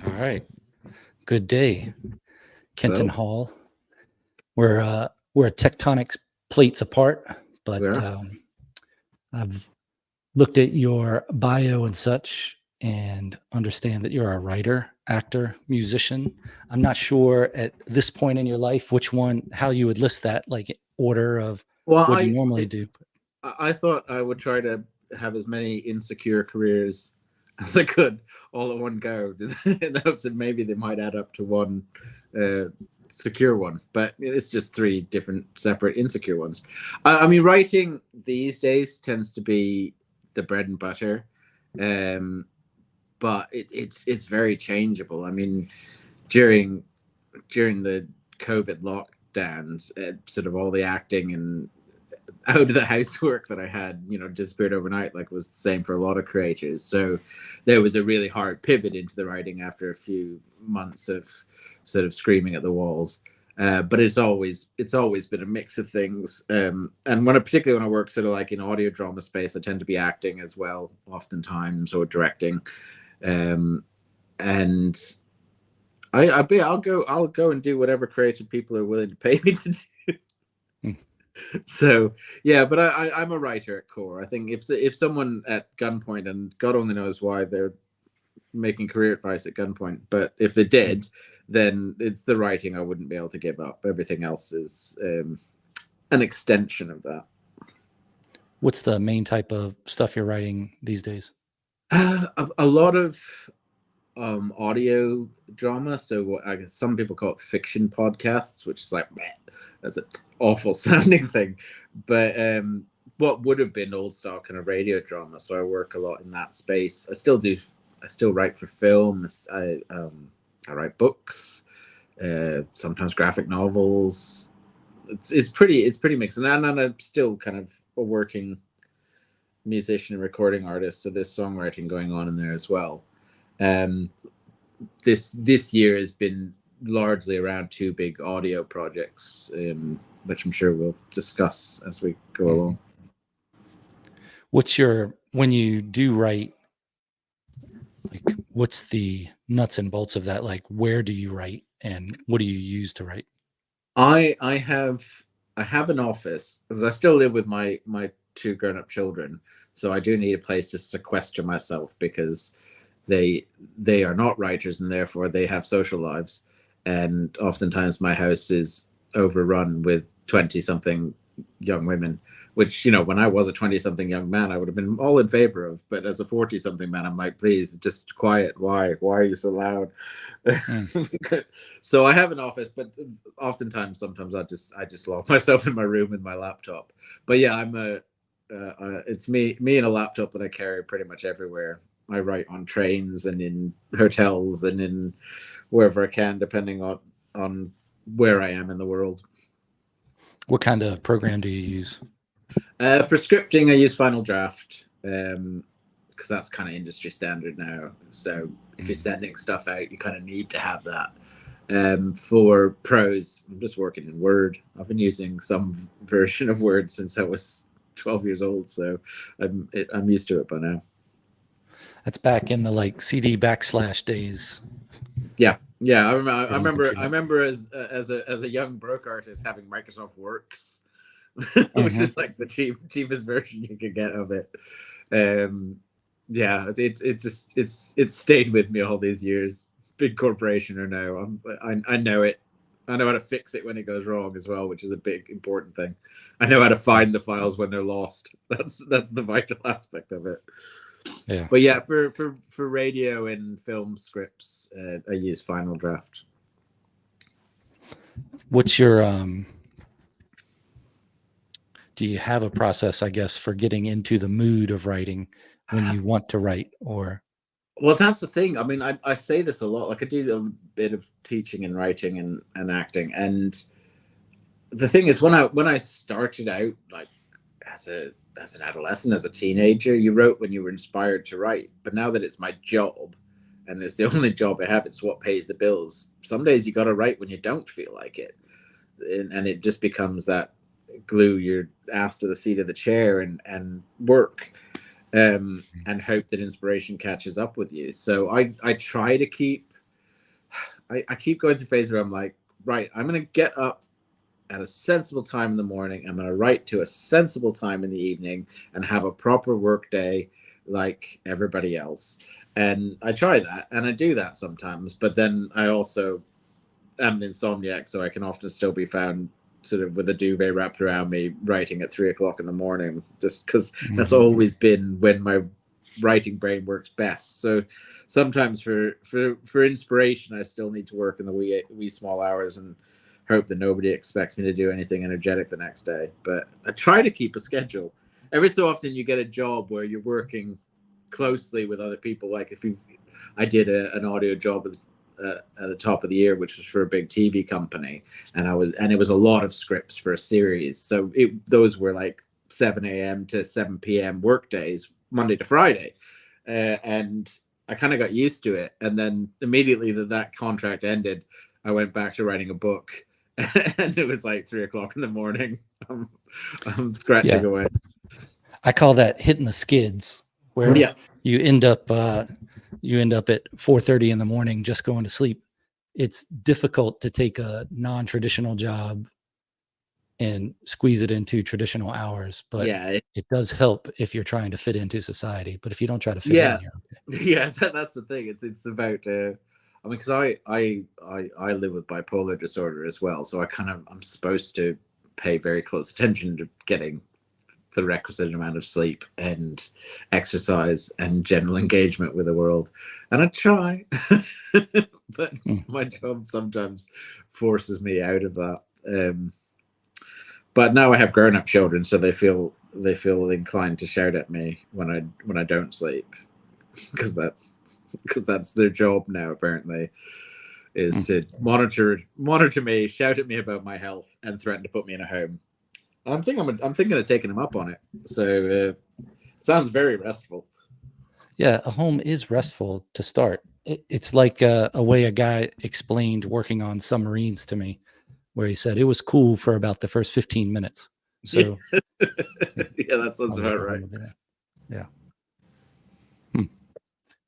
All right. Good day, Kenton Well, Hall. We're tectonic plates apart, but yeah. I've looked at your bio and such and understand that you're a writer, actor, musician. I'm not sure at this point in your life how you would list that, like order of Well, what you normally do. I thought I would try to have as many insecure careers as I could all at one go, in hopes that maybe they might add up to one uh, secure one. But it's just three different, separate, insecure ones. I mean, writing these days tends to be the bread and butter, um, but it's very changeable. I mean, during during the COVID lockdowns, sort of all the acting and out of the housework that I had, disappeared overnight, like was the same for a lot of creators. So there was a really hard pivot into the writing after a few months of sort of screaming at the walls. But it's always been a mix of things. And particularly when I work sort of like in audio drama space, I tend to be acting as well, oftentimes, or directing. And I'll go and do whatever creative people are willing to pay me to do. So yeah, but I'm a writer at core. I think if someone at gunpoint, and God only knows why they're making career advice at gunpoint, but if they did, then it's the writing I wouldn't be able to give up. Everything else is an extension of that. What's the main type of stuff you're writing these days? A lot of audio drama. So what I guess some people call it fiction podcasts, which is like, meh, that's an awful sounding thing. But what would have been old style kind of radio drama. So I work a lot in that space. I still do. I still write for film. I write books, sometimes graphic novels. It's pretty mixed, and I'm still kind of a working musician and recording artist. So there's songwriting going on in there as well. Um, this year has been largely around two big audio projects, which I'm sure we'll discuss as we go along. When you do write, like, what's the nuts and bolts of that? Like, where do you write and what do you use to write? I have an office because I still live with my two grown up children, so I do need a place to sequester myself because they are not writers and therefore they have social lives, and oftentimes my house is overrun with 20 something young women, which when I was a 20 something young man I would have been all in favor of, but as a 40 something man I'm like, please just quiet. Why are you so loud? So I have an office, but sometimes I just lock myself in my room with my laptop. But yeah, it's me and a laptop that I carry pretty much everywhere. I write on trains and in hotels and in wherever I can, depending on where I am in the world. What kind of program do you use? For scripting, I use Final Draft because that's kind of industry standard now. So if you're sending stuff out, you kind of need to have that. For prose, I'm just working in Word. I've been using some version of Word since I was 12 years old, so I'm used to it by now. That's back in the like CD backslash days. Yeah. I remember as a young broke artist having Microsoft Works, which is like the cheapest version you could get of it. Yeah, it's stayed with me all these years. Big corporation or no, I know it. I know how to fix it when it goes wrong as well, which is a big important thing. I know how to find the files when they're lost. That's the vital aspect of it. Yeah. But yeah, for radio and film scripts, I use Final Draft. What's your do you have a process, I guess, for getting into the mood of writing when you want to write? Or well, that's the thing. I mean, I say this a lot. Like I do a bit of teaching and writing and acting, and the thing is, when I started out, like as an adolescent, as a teenager, you wrote when you were inspired to write. But now that it's my job, and it's the only job I have, it's what pays the bills. Some days you got to write when you don't feel like it, and it just becomes that glue your ass to the seat of the chair and work, and hope that inspiration catches up with you. So I try to keep I keep going through phases where I'm like, right, I'm going to get up at a sensible time in the morning. I'm going to write to a sensible time in the evening and have a proper work day like everybody else. And I try that, and I do that sometimes. But then I also am an insomniac, so I can often still be found sort of with a duvet wrapped around me writing at 3 o'clock in the morning, just because that's always been when my writing brain works best. So sometimes for inspiration, I still need to work in the wee small hours and hope that nobody expects me to do anything energetic the next day. But I try to keep a schedule. Every so often you get a job where you're working closely with other people. Like I did an audio job at the top of the year, which was for a big TV company, and it was a lot of scripts for a series. So those were like 7 a.m. to 7 p.m. work days, Monday to Friday, and I kind of got used to it. And then immediately that contract ended, I went back to writing a book, and it was like 3 o'clock in the morning. I'm scratching away. I call that hitting the skids, where you end up at 4:30 in the morning just going to sleep. It's difficult to take a non-traditional job and squeeze it into traditional hours, but it does help if you're trying to fit into society. But if you don't try to fit in, you're okay. Yeah, that's the thing. It's about I mean, because I live with bipolar disorder as well, so I'm supposed to pay very close attention to getting the requisite amount of sleep and exercise and general engagement with the world, and I try, but my job sometimes forces me out of that. But now I have grown-up children, so they feel inclined to shout at me when I don't sleep, because that's their job now, apparently, is to monitor me, shout at me about my health, and threaten to put me in a home. I'm thinking of taking him up on it. So sounds very restful. Yeah, a home is restful to start. It's like a way a guy explained working on submarines to me, where he said it was cool for about the first 15 minutes. So yeah, that sounds about right. Yeah.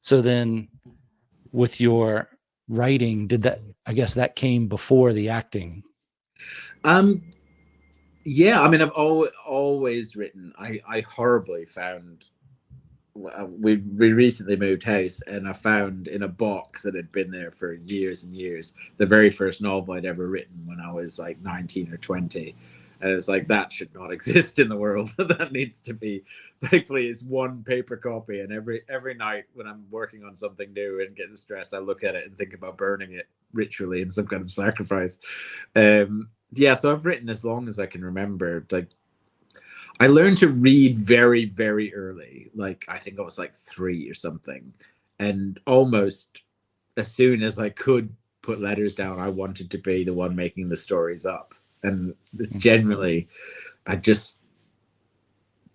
So then with your writing, I guess that came before the acting? Yeah, I mean, I've always written. I horribly found. We recently moved house, and I found in a box that had been there for years and years the very first novel I'd ever written when I was like 19 or 20. And it's like, that should not exist in the world. That needs to be, thankfully, it's one paper copy. And every night when I'm working on something new and getting stressed, I look at it and think about burning it ritually in some kind of sacrifice. Yeah, so I've written as long as I can remember. Like, I learned to read very, very early. Like, I think I was like 3 or something. And almost as soon as I could put letters down, I wanted to be the one making the stories up. And generally, I just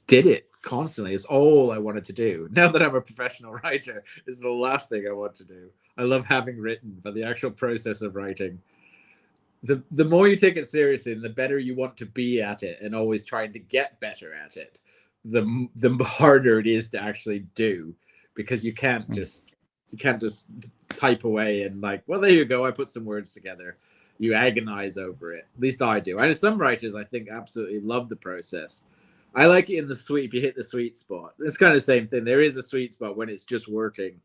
did it constantly. It's all I wanted to do. Now that I'm a professional writer, it's the last thing I want to do. I love having written, but the actual process of writing, the more you take it seriously and the better you want to be at it and always trying to get better at it, the harder it is to actually do, because you can't just type away and like, well, there you go, I put some words together. You agonize over it. At least I do. And some writers, I think, absolutely love the process. I like it in the sweet, if you hit the sweet spot. It's kind of the same thing. There is a sweet spot when it's just working.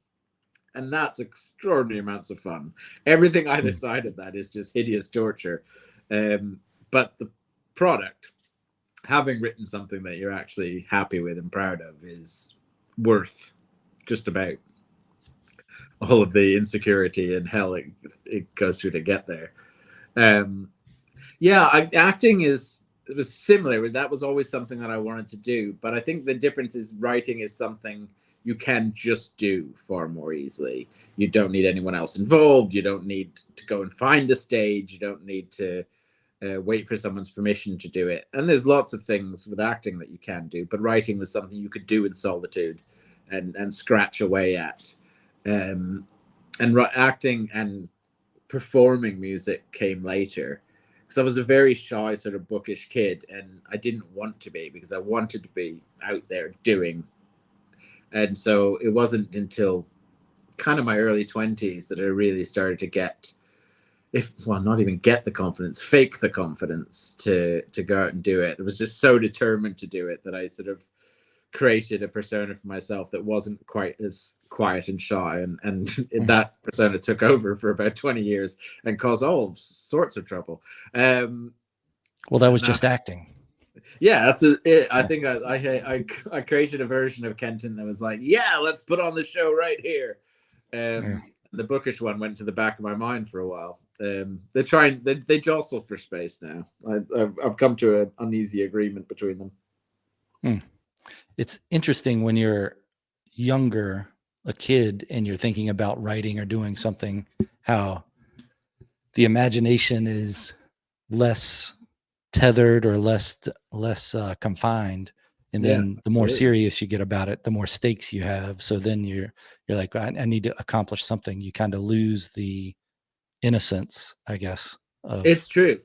And that's extraordinary amounts of fun. Everything either side of that is just hideous torture. But the product, having written something that you're actually happy with and proud of, is worth just about all of the insecurity and hell it goes through to get there. Acting it was similar. That was always something that I wanted to do. But I think the difference is writing is something you can just do far more easily. You don't need anyone else involved. You don't need to go and find a stage. You don't need to wait for someone's permission to do it. And there's lots of things with acting that you can do, but writing was something you could do in solitude and scratch away at. And acting and performing music came later, because I was a very shy, sort of bookish kid, and I didn't want to be, because I wanted to be out there doing. And so it wasn't until kind of my early 20s that I really started to get not even get the confidence, fake the confidence to go out and do it. I was just so determined to do it that I sort of created a persona for myself that wasn't quite as quiet and shy, and that persona took over for about 20 years and caused all sorts of trouble. Well, that was just acting. Yeah, that's it. I think I created a version of Kenton that was like, yeah, let's put on the show right here. The bookish one went to the back of my mind for a while. They jostle for space now. I've come to an uneasy agreement between them. It's interesting when you're younger, a kid, and you're thinking about writing or doing something, how the imagination is less tethered or less confined. And then the more serious you get about it, the more stakes you have. So then you're like, I need to accomplish something. You kind of lose the innocence, I guess. It's true.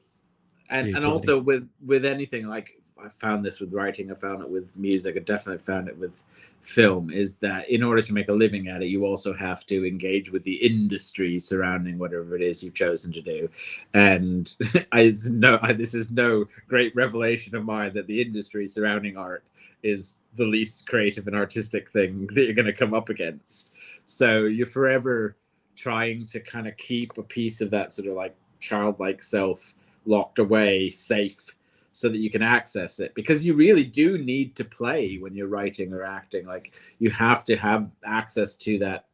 And also with anything, like I found this with writing, I found it with music, I definitely found it with film, is that in order to make a living at it, you also have to engage with the industry surrounding whatever it is you've chosen to do. And this is no great revelation of mine that the industry surrounding art is the least creative and artistic thing that you're going to come up against. So you're forever trying to kind of keep a piece of that sort of like childlike self locked away, safe, so that you can access it, because you really do need to play when you're writing or acting. Like, you have to have access to that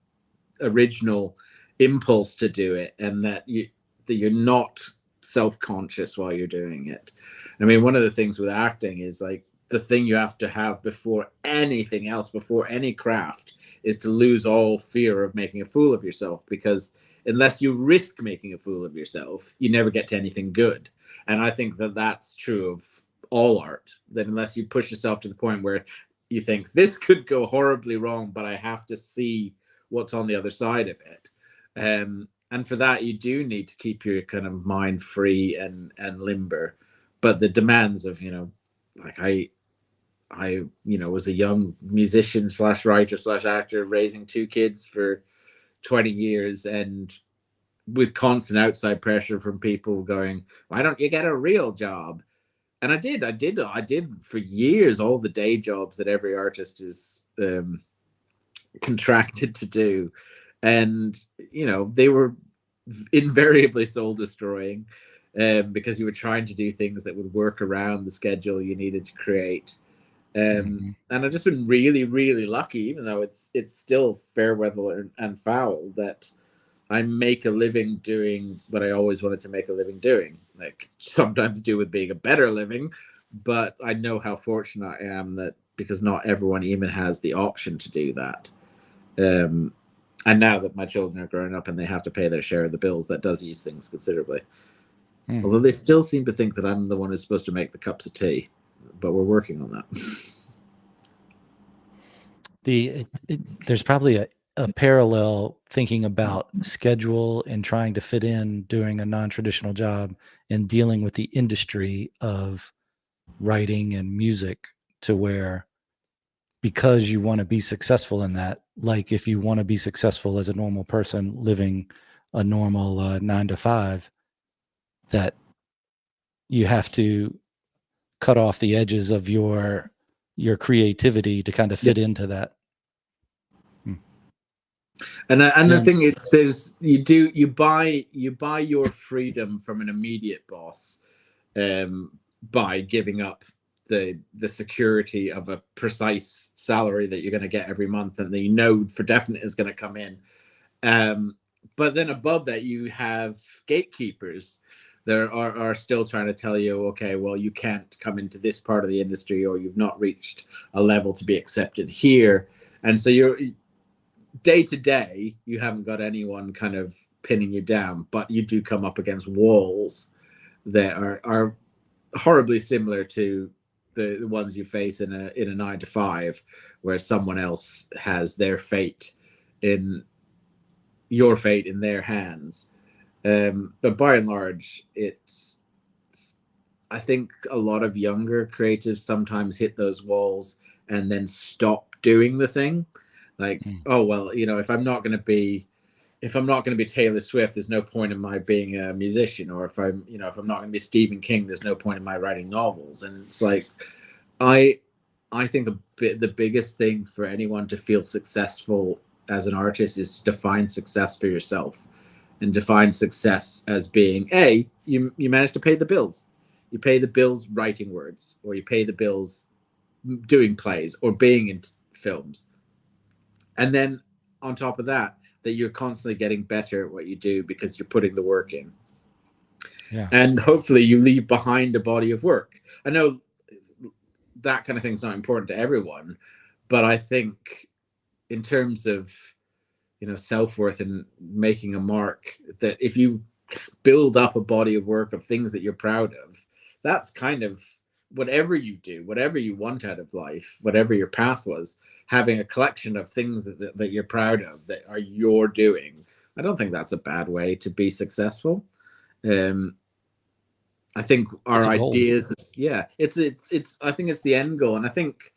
original impulse to do it, and that you're not self-conscious while you're doing it. I mean, one of the things with acting is like the thing you have to have before anything else, before any craft, is to lose all fear of making a fool of yourself, because unless you risk making a fool of yourself, you never get to anything good. And I think that that's true of all art, that unless you push yourself to the point where you think this could go horribly wrong, but I have to see what's on the other side of it. And for that, you do need to keep your kind of mind free and limber. But the demands of, like I was a young musician / writer / actor, raising 2 kids for 20 years, and with constant outside pressure from people going, why don't you get a real job? And I did for years all the day jobs that every artist is contracted to do, and they were invariably soul destroying, because you were trying to do things that would work around the schedule you needed to create. And I've just been really, really lucky, even though it's still fair weather and foul, that I make a living doing what I always wanted to make a living doing. Like, sometimes do with being a better living, but I know how fortunate I am that, because not everyone even has the option to do that. And now that my children are growing up and they have to pay their share of the bills, that does ease things considerably. Although they still seem to think that I'm the one who's supposed to make the cups of tea, but we're working on that. There's probably a parallel thinking about schedule and trying to fit in doing a non-traditional job and dealing with the industry of writing and music, to where, because you want to be successful in that, like if you want to be successful as a normal person living a normal 9 to 5, that you have to cut off the edges of your creativity to kind of fit into that. And the thing is, you buy your freedom from an immediate boss, by giving up the security of a precise salary that you're going to get every month and that you know for definite is going to come in. But then above that, you have gatekeepers that are still trying to tell you, okay, well, you can't come into this part of the industry, or you've not reached a level to be accepted here. And so you're day to day, you haven't got anyone kind of pinning you down, but you do come up against walls that are horribly similar to the ones you face in a 9 to 5, where someone else has your fate in their hands. But by and large, I think a lot of younger creatives sometimes hit those walls and then stop doing the thing. Like, oh, well, if I'm not going to be if I'm not going to be Taylor Swift, there's no point in my being a musician. Or if I'm, you know, if I'm not going to be Stephen King, there's no point in my writing novels. And it's like, I think the biggest thing for anyone to feel successful as an artist is to define success for yourself, and define success as being you manage to pay the bills. You pay the bills writing words, or you pay the bills doing plays or being in films. And then on top of that, that you're constantly getting better at what you do because you're putting the work in. Yeah. And hopefully you leave behind a body of work. I know that kind of thing is not important to everyone, but I think in terms of, you know, self-worth and making a mark, that if you build up a body of work of things that you're proud of, that's kind of whatever you do, whatever you want out of life, whatever your path was, having a collection of things that you're proud of, that are your doing. I don't think that's a bad way to be successful. I think our ideas, it's I think it's the end goal. And I think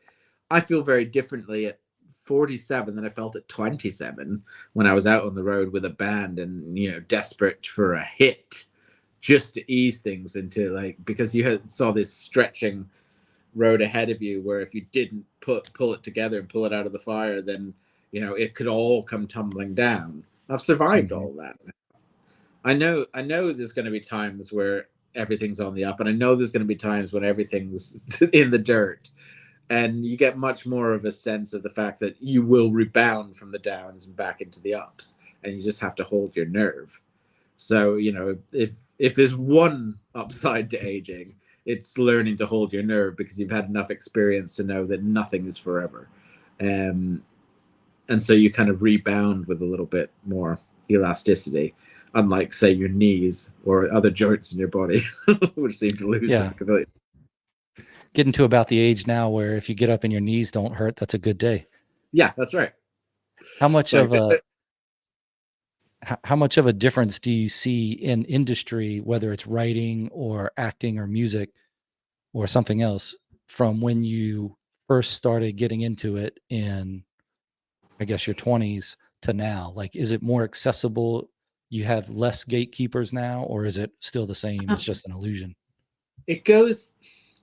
I feel very differently at 47 than I felt at 27 when I was out on the road with a band and, you know, desperate for a hit, just to ease things into, like, because you saw this stretching road ahead of you where if you didn't pull it together and pull it out of the fire, then, you know, it could all come tumbling down. I've survived all that. I know there's going to be times where everything's on the up, and I know there's going to be times when everything's in the dirt, and you get much more of a sense of the fact that you will rebound from the downs and back into the ups, and you just have to hold your nerve. So, you know, if there's one upside to aging, it's learning to hold your nerve, because you've had enough experience to know that nothing is forever. And so you kind of rebound with a little bit more elasticity, unlike, say, your knees or other joints in your body, which seem to lose that completely. Getting to about the age now where if you get up and your knees don't hurt, that's a good day. Yeah, that's right. How much of a difference do you see in industry, whether it's writing or acting or music or something else, from when you first started getting into it in, I guess, your 20s to now? Like, is it more accessible? You have less gatekeepers now, or is it still the same? It's just an illusion. It goes,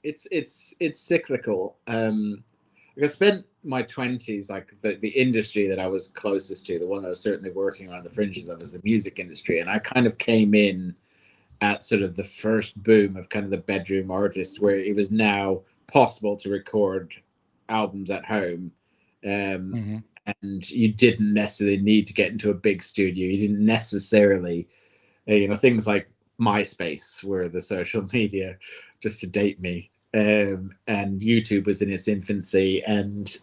it's cyclical. I spent my 20s, like the industry that I was closest to, the one I was certainly working around the fringes of, is the music industry. And I kind of came in at sort of the first boom of kind of the bedroom artist, where it was now possible to record albums at home. And you didn't necessarily need to get into a big studio. You didn't necessarily, you know, things like MySpace were the social media, just to date me. And YouTube was in its infancy, and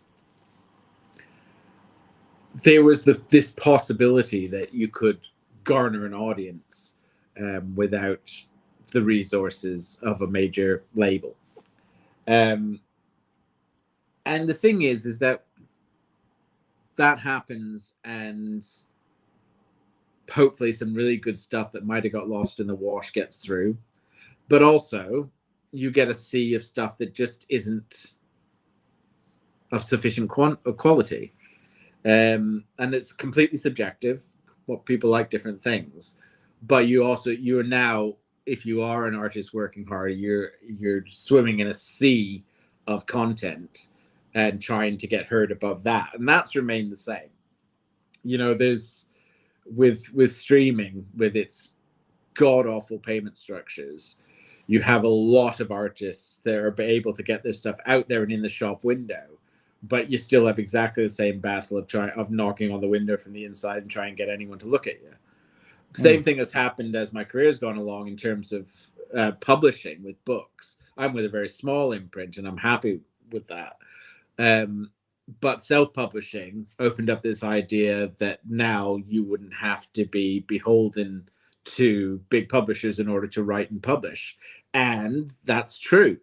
there was this possibility that you could garner an audience without the resources of a major label. And the thing is that happens, and hopefully some really good stuff that might have got lost in the wash gets through, but also you get a sea of stuff that just isn't of sufficient quality. And it's completely subjective. What people like different things, but you are now, if you are an artist working hard, you're swimming in a sea of content and trying to get heard above that, and that's remained the same. You know, there's with streaming, with its god awful payment structures, you have a lot of artists that are able to get their stuff out there and in the shop window, but you still have exactly the same battle of knocking on the window from the inside and trying to get anyone to look at you. Same thing has happened as my career's gone along in terms of publishing with books. I'm with a very small imprint, and I'm happy with that. But self-publishing opened up this idea that now you wouldn't have to be beholden to big publishers in order to write and publish. And that's true.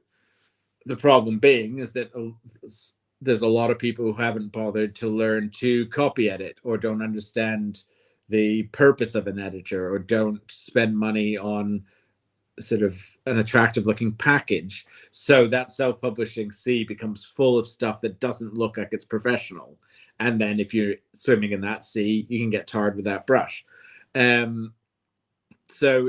The problem being is that there's a lot of people who haven't bothered to learn to copy edit, or don't understand the purpose of an editor, or don't spend money on sort of an attractive looking package. So that self-publishing sea becomes full of stuff that doesn't look like it's professional. And then if you're swimming in that sea, you can get tarred with that brush. So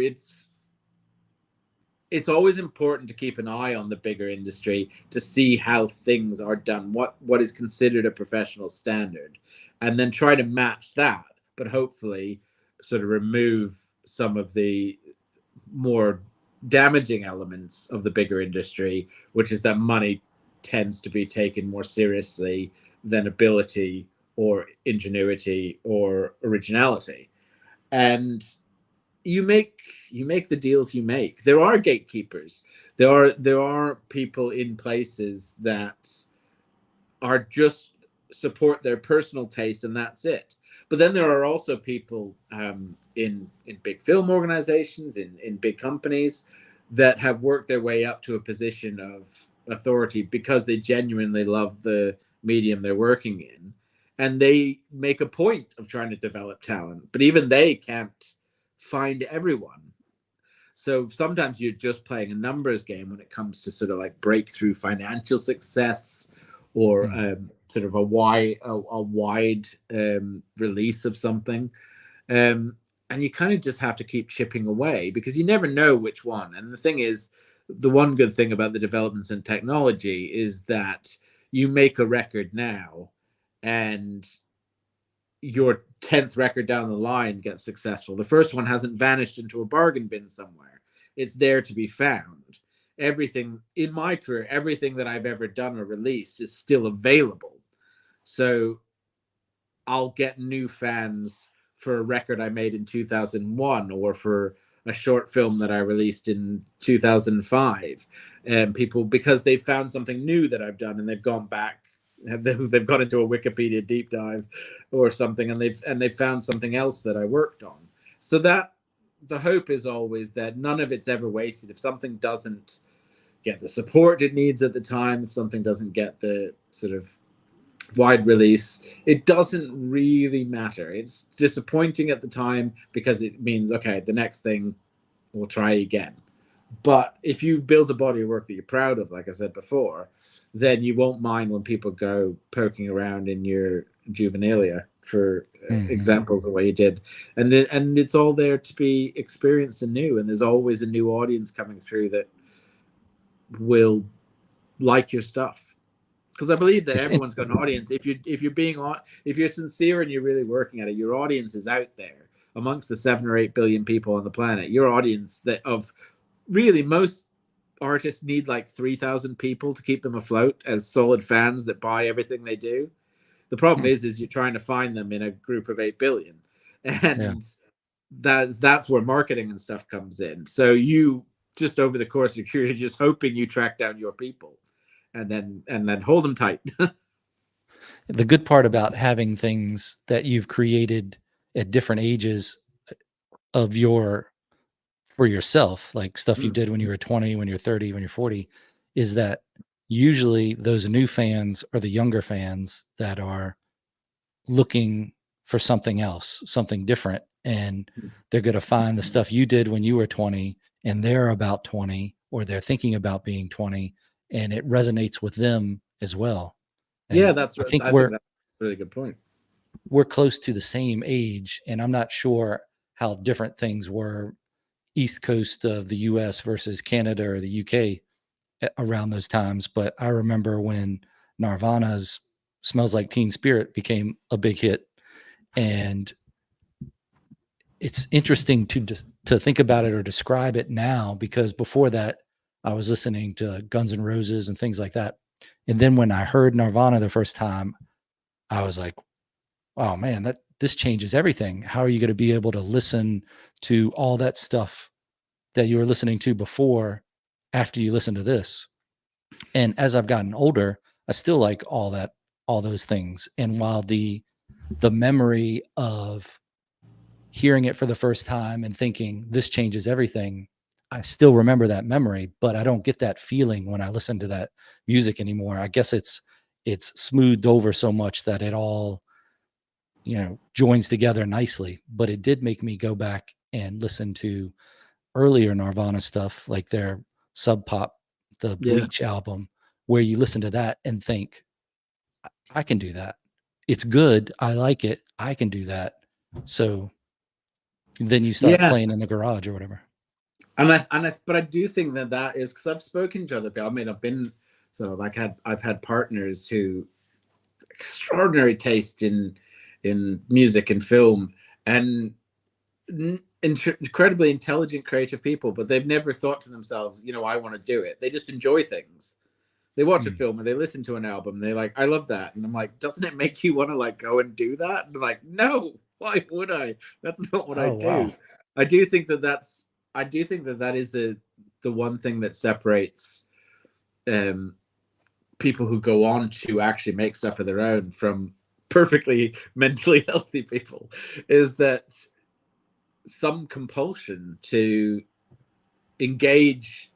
it's always important to keep an eye on the bigger industry to see how things are done, what is considered a professional standard, and then try to match that, but hopefully sort of remove some of the more damaging elements of the bigger industry, which is that money tends to be taken more seriously than ability or ingenuity or originality. And you make the deals you make. There are gatekeepers. There are people in places that are just support their personal taste, and that's it. But then there are also people in big film organizations, in big companies, that have worked their way up to a position of authority because they genuinely love the medium they're working in, and they make a point of trying to develop talent. But even they can't find everyone. So sometimes you're just playing a numbers game when it comes to sort of like breakthrough financial success, or sort of a wide release of something. And you kind of just have to keep chipping away because you never know which one. And the thing is, the one good thing about the developments in technology is that you make a record now, and your 10th record down the line gets successful. The first one hasn't vanished into a bargain bin somewhere. It's there to be found. Everything in my career, everything that I've ever done or released is still available. So I'll get new fans for a record I made in 2001, or for a short film that I released in 2005. And people, because they've found something new that I've done, and they've gone back, they've gone into a Wikipedia deep dive or something, and they've found something else that I worked on. So that the hope is always that none of it's ever wasted. If something doesn't get the support it needs at the time, if something doesn't get the sort of wide release, it doesn't really matter. It's disappointing at the time because it means, okay, the next thing we'll try again. But if you build a body of work that you're proud of, like I said before, then you won't mind when people go poking around in your juvenilia for examples of what you did. And it's all there to be experienced and new. And there's always a new audience coming through that will like your stuff. Because I believe that everyone's got an audience. If you're sincere and you're really working at it, your audience is out there amongst the 7 or 8 billion people on the planet. Your audience that of really most artists need like 3,000 people to keep them afloat as solid fans that buy everything they do. The problem is you're trying to find them in a group of 8 billion, and that's where marketing and stuff comes in. So you just over the course of your career, just hoping you track down your people, and then hold them tight. The good part about having things that you've created at different ages of for yourself, like stuff you did when you were 20, when you're 30, when you're 40, is that usually those new fans are the younger fans that are looking for something else, something different. And they're going to find the stuff you did when you were 20 and they're about 20, or they're thinking about being 20, and it resonates with them as well. And yeah, I think that's a really good point. We're close to the same age, and I'm not sure how different things were East Coast of the US versus Canada or the UK around those times. But I remember when Nirvana's Smells Like Teen Spirit became a big hit. And it's interesting to think about it or describe it now, because before that, I was listening to Guns N' Roses and things like that. And then when I heard Nirvana the first time, I was like, oh man, this changes everything. How are you going to be able to listen to all that stuff that you were listening to before after you listen to this? And as I've gotten older, I still like all those things. And while the memory of hearing it for the first time and thinking this changes everything, I still remember that memory, but I don't get that feeling when I listen to that music anymore. I guess it's smoothed over so much that it all, joins together nicely. But it did make me go back and listen to earlier Nirvana stuff, like their Sub Pop, the Bleach album, where you listen to that and think, I can do that. it's good. I like it. I can do that. So then you start Yeah. playing in the garage or whatever. But I do think that is because I've spoken to other people. I mean, I've had partners who extraordinary taste in music and film, and incredibly intelligent, creative people, but they've never thought to themselves, I want to do it. They just enjoy things. They watch a film and they listen to an album. And they're like, I love that. And I'm like, doesn't it make you want to like go and do that? And they're like, no, why would I? That's not what I Oh, do. wow. I do think that is the one thing that separates people who go on to actually make stuff of their own from perfectly mentally healthy people, is that some compulsion to engage.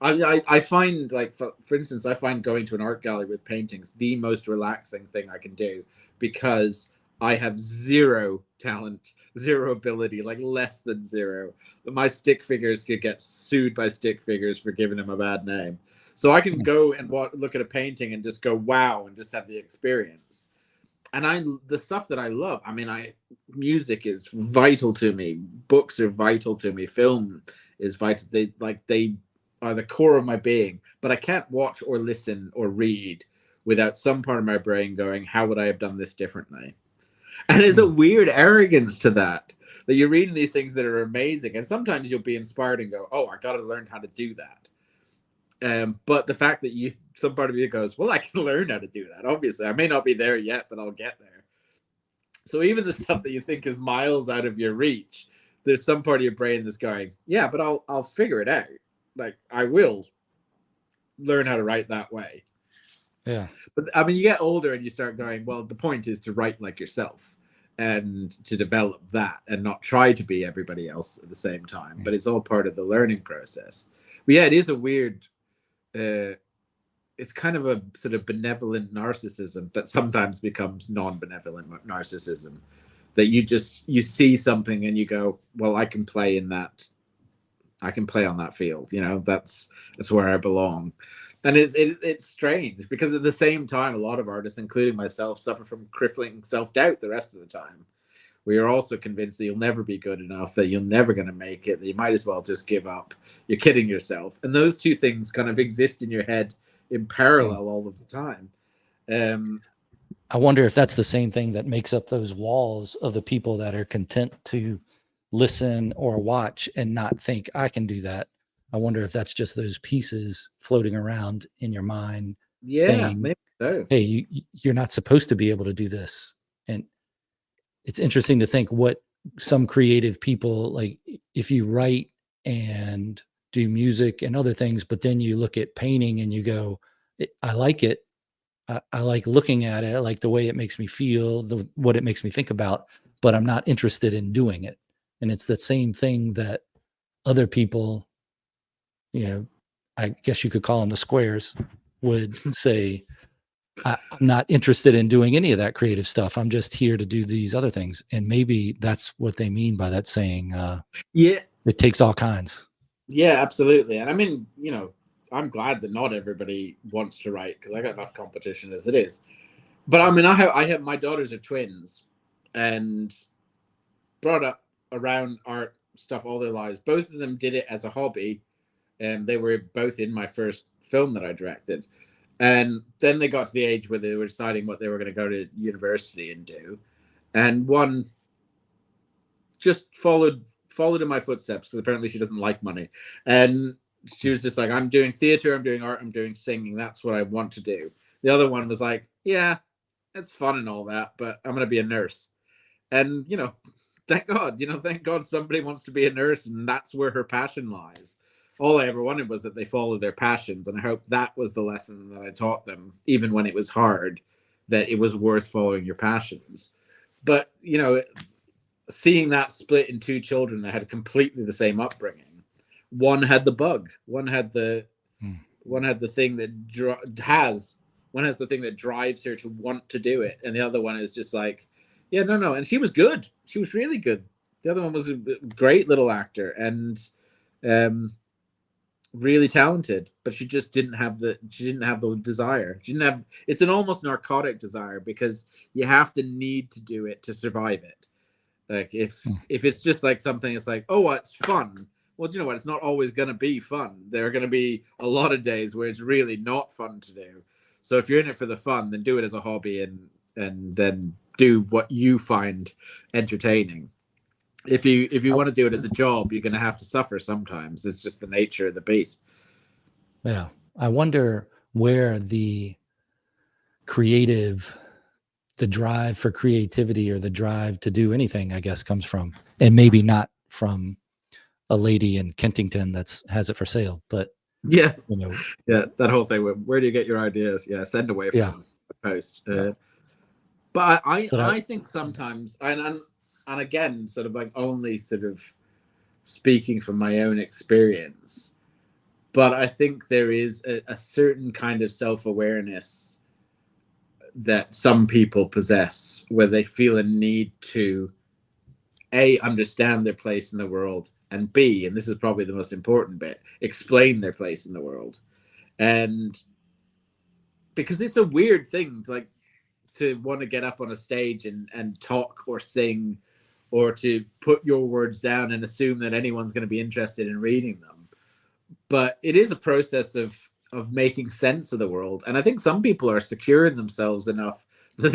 I find, like, for instance, I find going to an art gallery with paintings the most relaxing thing I can do, because I have zero talent, zero ability, like less than zero. My stick figures could get sued by stick figures for giving them a bad name. So I can go and look at a painting and just go, wow, and just have the experience. And the stuff that I love, I mean, music is vital to me. Books are vital to me. Film is vital. They are the core of my being, but I can't watch or listen or read without some part of my brain going, how would I have done this differently? And there's a weird arrogance to that you're reading these things that are amazing. And sometimes you'll be inspired and go, oh, I got to learn how to do that. But the fact that some part of you goes, well, I can learn how to do that. Obviously, I may not be there yet, but I'll get there. So even the stuff that you think is miles out of your reach, there's some part of your brain that's going, yeah, but I'll figure it out. Like, I will learn how to write that way. Yeah. But I mean, you get older and you start going, well, the point is to write like yourself and to develop that and not try to be everybody else at the same time. But it's all part of the learning process. But yeah, it is a weird, it's kind of a sort of benevolent narcissism that sometimes becomes non-benevolent narcissism, that you see something and you go, well, I can play in that. I can play on that field. That's where I belong. And it's strange because at the same time, a lot of artists, including myself, suffer from crippling self-doubt the rest of the time. We are also convinced that you'll never be good enough, that you're never going to make it, that you might as well just give up. You're kidding yourself. And those two things kind of exist in your head in parallel all of the time. I wonder if that's the same thing that makes up those walls of the people that are content to listen or watch and not think I can do that. I wonder if that's just those pieces floating around in your mind saying, maybe so. hey, you're not supposed to be able to do this. And it's interesting to think what some creative people, like if you write and do music and other things, but then you look at painting and you go, I like it. I like looking at it. I like the way it makes me feel, what it makes me think about, but I'm not interested in doing it. And it's the same thing that other people, I guess you could call them the squares, would say, I'm not interested in doing any of that creative stuff. I'm just here to do these other things. And maybe that's what they mean by that saying, yeah, it takes all kinds. Yeah, absolutely. And I mean, I'm glad that not everybody wants to write, because I got enough competition as it is. But I mean, I have my daughters are twins and brought up around art stuff all their lives. Both of them did it as a hobby, and they were both in my first film that I directed. And then they got to the age where they were deciding what they were going to go to university and do. And one just followed in my footsteps, because apparently she doesn't like money. And she was just like, I'm doing theater, I'm doing art, I'm doing singing. That's what I want to do. The other one was like, yeah, it's fun and all that, but I'm going to be a nurse. And, thank God somebody wants to be a nurse, and that's where her passion lies. All I ever wanted was that they follow their passions. And I hope that was the lesson that I taught them, even when it was hard, that it was worth following your passions. But, seeing that split in two children that had completely the same upbringing. One had the bug. One had the thing that one has the thing that drives her to want to do it, and the other one is just like, yeah, no. And she was good. She was really good. The other one was a great little actor, and really talented, but she just didn't have the desire. She didn't have, it's an almost narcotic desire, because you have to need to do it to survive it. Like if it's just like something, it's like, oh, it's fun. Well, do you know what? It's not always going to be fun. There are going to be a lot of days where it's really not fun to do. So if you're in it for the fun, then do it as a hobby, and then do what you find entertaining. If you want to do it as a job, you're going to have to suffer sometimes. It's just the nature of the beast. Yeah. I wonder where the drive for creativity, or the drive to do anything, I guess, comes from. And maybe not from a lady in Kentington has it for sale, but yeah, you know, yeah, that whole thing. Where do you get your ideas? Yeah, send away from the post. But I think sometimes, and again, sort of like only sort of speaking from my own experience, but I think there is a certain kind of self-awareness that some people possess, where they feel a need to A, understand their place in the world, and B, and this is probably the most important bit, explain their place in the world. And because it's a weird thing to want to get up on a stage and talk or sing, or to put your words down and assume that anyone's going to be interested in reading them. But it is a process of making sense of the world. And I think some people are secure in themselves enough that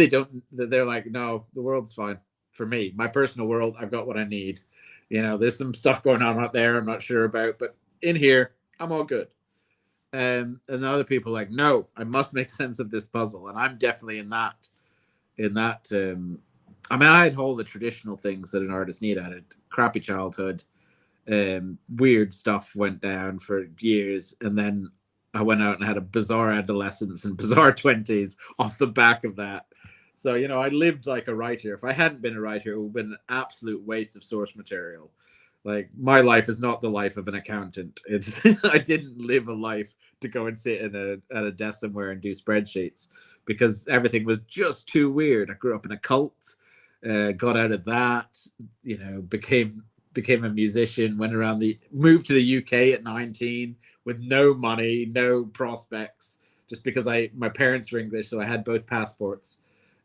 they're like, no, the world's fine for me. My personal world, I've got what I need. There's some stuff going on out there I'm not sure about, but in here, I'm all good. And other people are like, no, I must make sense of this puzzle. And I'm definitely in that. I mean, I had all the traditional things that an artist need. I had a crappy childhood. Weird stuff went down for years, and then I went out and had a bizarre adolescence and bizarre 20s off the back of that. So, I lived like a writer. If I hadn't been a writer, it would have been an absolute waste of source material. Like, my life is not the life of an accountant. I didn't live a life to go and sit at a desk somewhere and do spreadsheets, because everything was just too weird. I grew up in a cult, got out of that, became a musician, moved to the UK at 19 with no money, no prospects, just because my parents were English, so I had both passports.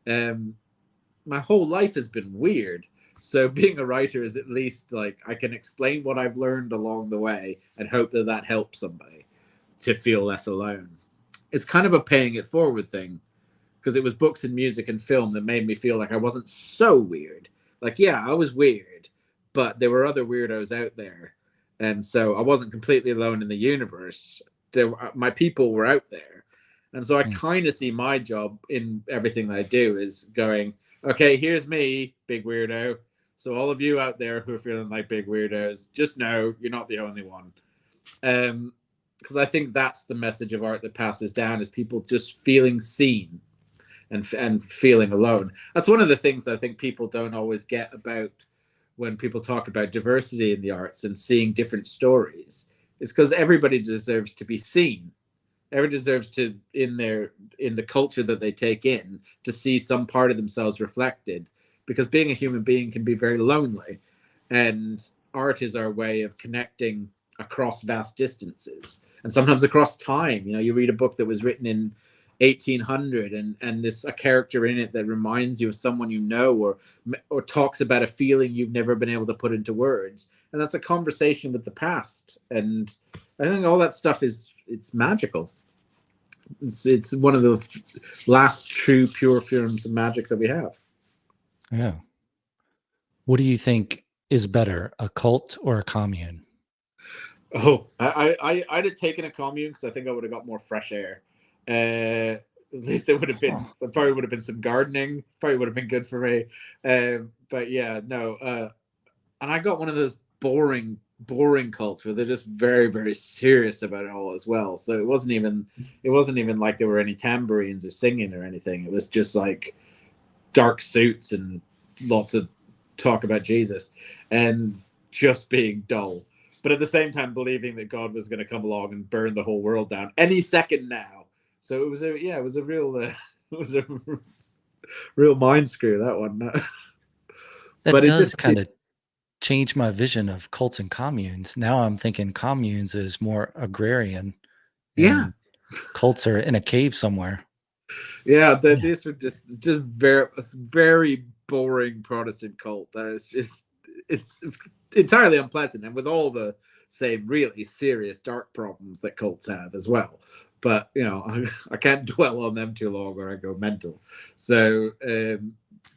My whole life has been weird. So being a writer is at least like, I can explain what I've learned along the way and hope that helps somebody to feel less alone. It's kind of a paying it forward thing, because it was books and music and film that made me feel like I wasn't so weird. Like, yeah, I was weird, but there were other weirdos out there. And so I wasn't completely alone in the universe. My people were out there. And so I kind of see my job in everything that I do is going, okay, here's me, big weirdo. So all of you out there who are feeling like big weirdos, just know you're not the only one. Because I think that's the message of art that passes down, is people just feeling seen and feeling alone. That's one of the things that I think people don't always get about when people talk about diversity in the arts and seeing different stories. It's because everybody deserves to be seen. Everyone deserves to, in the culture that they take in, to see some part of themselves reflected, because being a human being can be very lonely, and art is our way of connecting across vast distances, and sometimes across time. You read a book that was written in 1800, and there's a character in it that reminds you of someone or talks about a feeling you've never been able to put into words, and that's a conversation with the past. And I think all that stuff it's magical. It's one of the last true pure forms of magic that we have. Yeah. What do you think is better, a cult or a commune? Oh, I'd have taken a commune, because I think I would have got more fresh air. At least there probably would have been some gardening. Probably would have been good for me. But yeah, no. And I got one of those boring cults where they're just very, very serious about it all as well. So it wasn't even like there were any tambourines or singing or anything. It was just like dark suits and lots of talk about Jesus and just being dull, but at the same time believing that God was going to come along and burn the whole world down any second now. So it was a real mind screw, that one. That But does kind of changed my vision of cults and communes. Now I'm thinking communes is more agrarian, Yeah. and cults are in a cave somewhere. Yeah, Yeah. these are just very boring Protestant cult. That is just it's entirely unpleasant, and with all the same really serious dark problems that cults have as well. But I can't dwell on them too long, or I go mental. So,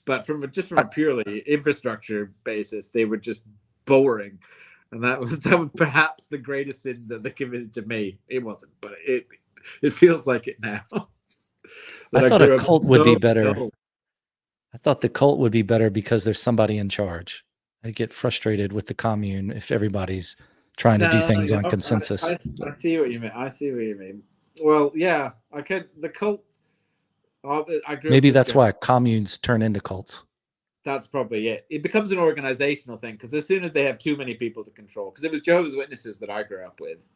but from a purely infrastructure basis, they were just boring, and that was perhaps the greatest sin that they committed to me. It wasn't, but it feels like it now. I That I thought a grew up cult would be so better. dull. I thought the cult would be better because there's somebody in charge. I get frustrated with the commune if everybody's trying to do No, things on consensus. I see what you mean. I see what you mean. Well, yeah, I could. The cult. I grew up Maybe with that's Joe. why communes turn into cults. That's probably it. It becomes an organizational thing because as soon as they have too many people to control, because it was Jehovah's Witnesses that I grew up with,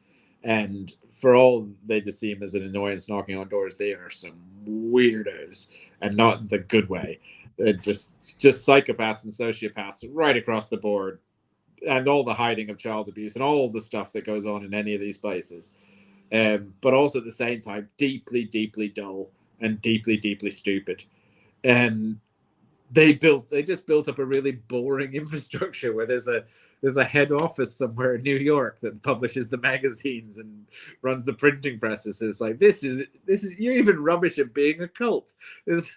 and for all they just seem as an annoyance knocking on doors, they are some weirdos, and not the good way. They're just psychopaths and sociopaths right across the board, and all the hiding of child abuse and all the stuff that goes on in any of these places. But also at the same time, deeply, deeply dull and deeply, deeply stupid. And they just built up a really boring infrastructure where there's a head office somewhere in New York that publishes the magazines and runs the printing presses. It's like this is you're even rubbish at being a cult. This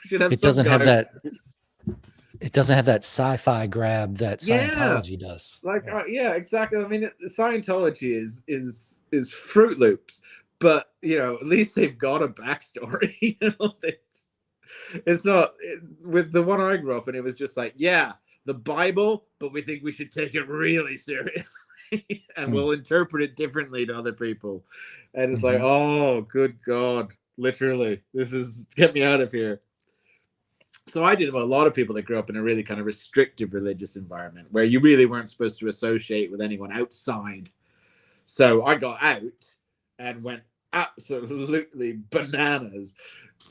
should have It some doesn't have guy. that. It doesn't have that sci-fi grab that Yeah, Scientology does. like yeah, exactly. I mean, Scientology is Fruit Loops, but at least they've got a backstory. It's not with the one I grew up in. It was just like, yeah, the Bible, but we think we should take it really seriously, and we'll interpret it differently to other people. And it's like, oh, good God, literally, this is get me out of here. So I did what a lot of people that grew up in a really kind of restrictive religious environment where you really weren't supposed to associate with anyone outside. So I got out and went absolutely bananas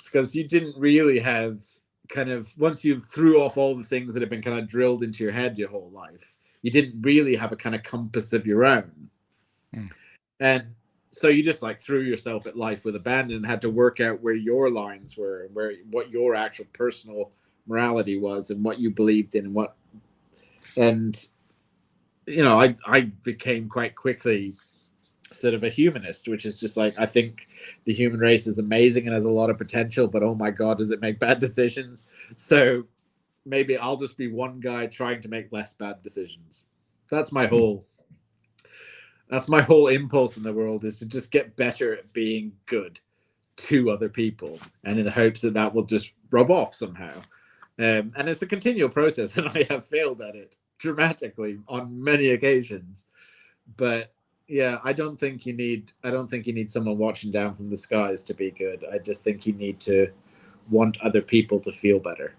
because you didn't really have kind of, once you threw off all the things that have been kind of drilled into your head your whole life, you didn't really have a kind of compass of your own. And so you just like threw yourself at life with abandon and had to work out where your lines were and what your actual personal morality was and what you believed in and I became quite quickly sort of a humanist, which is just like, I think the human race is amazing and has a lot of potential, but oh my God, does it make bad decisions? So maybe I'll just be one guy trying to make less bad decisions. That's my whole impulse in the world, is to just get better at being good to other people, and in the hopes that will just rub off somehow. And it's a continual process, and I have failed at it dramatically on many occasions. But yeah, I don't think you need someone watching down from the skies to be good. I just think you need to want other people to feel better.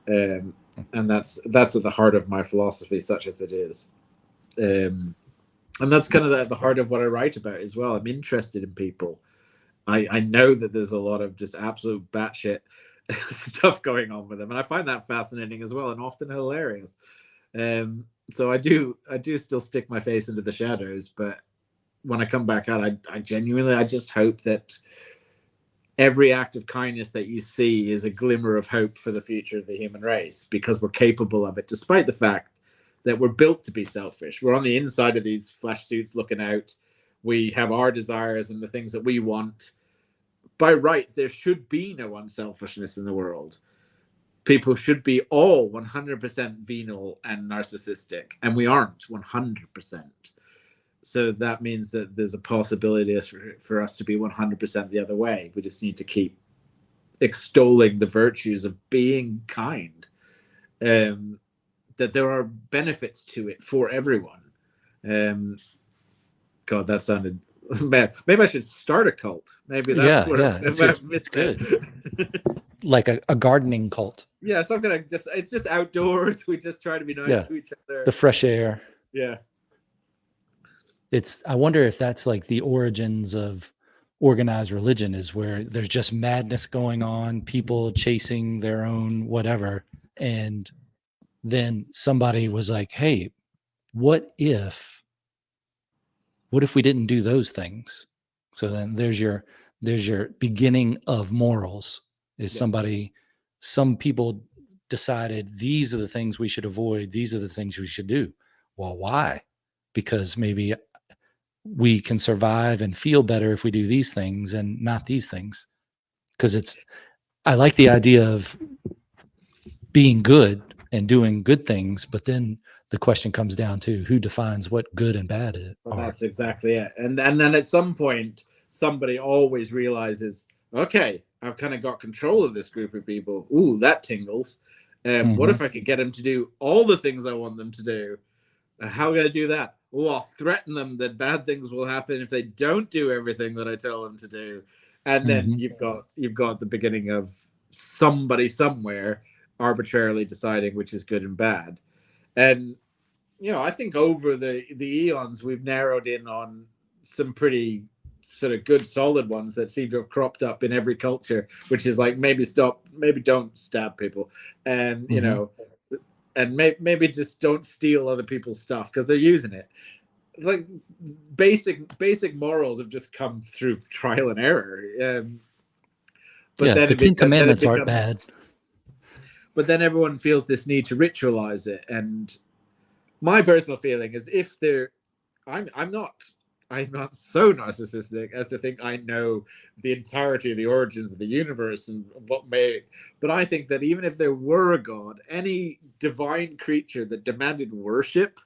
And that's at the heart of my philosophy, such as it is. And that's kind of at the heart of what I write about as well. I'm interested in people. I know that there's a lot of just absolute batshit stuff going on with them, and I find that fascinating as well, and often hilarious. So I do still stick my face into the shadows, but when I come back out, I genuinely, I just hope that every act of kindness that you see is a glimmer of hope for the future of the human race, because we're capable of it, despite the fact that we're built to be selfish. We're on the inside of these flesh suits looking out. We have our desires and the things that we want. By right, there should be no unselfishness in the world. People should be all 100% venal and narcissistic, and we aren't 100%. So that means that there's a possibility for us to be 100% the other way. We just need to keep extolling the virtues of being kind. That there are benefits to it for everyone. God, that sounded bad. Maybe I should start a cult. Maybe that's it's good. Like a gardening cult. Yeah, so it's just outdoors. We just try to be nice to each other. The fresh air. Yeah. I wonder if that's like the origins of organized religion, is where there's just madness going on, people chasing their own whatever, and then somebody was like, hey, what if we didn't do those things? So then there's your beginning of morals. Is Yeah. some people decided these are the things we should avoid, these are the things we should do. Well, why? Because maybe we can survive and feel better if we do these things and not these things. Because I like the idea of being good and doing good things, but then the question comes down to who defines what good and bad Well, are. that's exactly it. And then at some point, somebody always realizes, okay, I've kind of got control of this group of people. Ooh, that tingles. What Mm-hmm. if I could get them to do all the things I want them to do? How can I do that? Oh, I'll threaten them that bad things will happen if they don't do everything that I tell them to do. And then Mm-hmm. you've got the beginning of somebody somewhere arbitrarily deciding which is good and bad. And I think over the eons we've narrowed in on some pretty sort of good solid ones that seem to have cropped up in every culture, which is like maybe don't stab people, and Mm-hmm. and maybe just don't steal other people's stuff because they're using it. Like basic morals have just come through trial and error. But Yeah, then the Ten then it Commandments aren't becomes, bad. but then everyone feels this need to ritualize it. And my personal feeling is if they're, I'm not so narcissistic as to think I know the entirety of the origins of the universe and what may, but I think that even if there were a god, any divine creature that demanded worship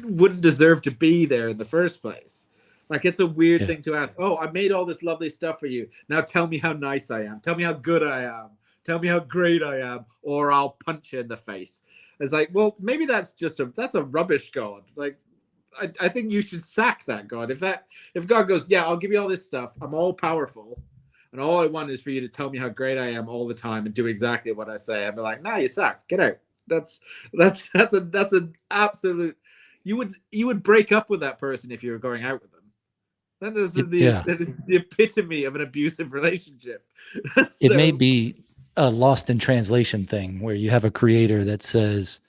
wouldn't deserve to be there in the first place. Like, it's a weird Yeah. thing to ask. Oh, I made all this lovely stuff for you. Now tell me how nice I am. Tell me how good I am. Tell me how great I am, or I'll punch you in the face. It's like, well, maybe that's a rubbish god. Like, I think you should sack that god. If God goes, yeah, I'll give you all this stuff. I'm all powerful, and all I want is for you to tell me how great I am all the time and do exactly what I say. I'd be like, nah, you suck. Get out. That's an absolute. You would break up with that person if you were going out with them. Yeah. That is the epitome of an abusive relationship. It may So be a lost in translation thing where you have a creator that says,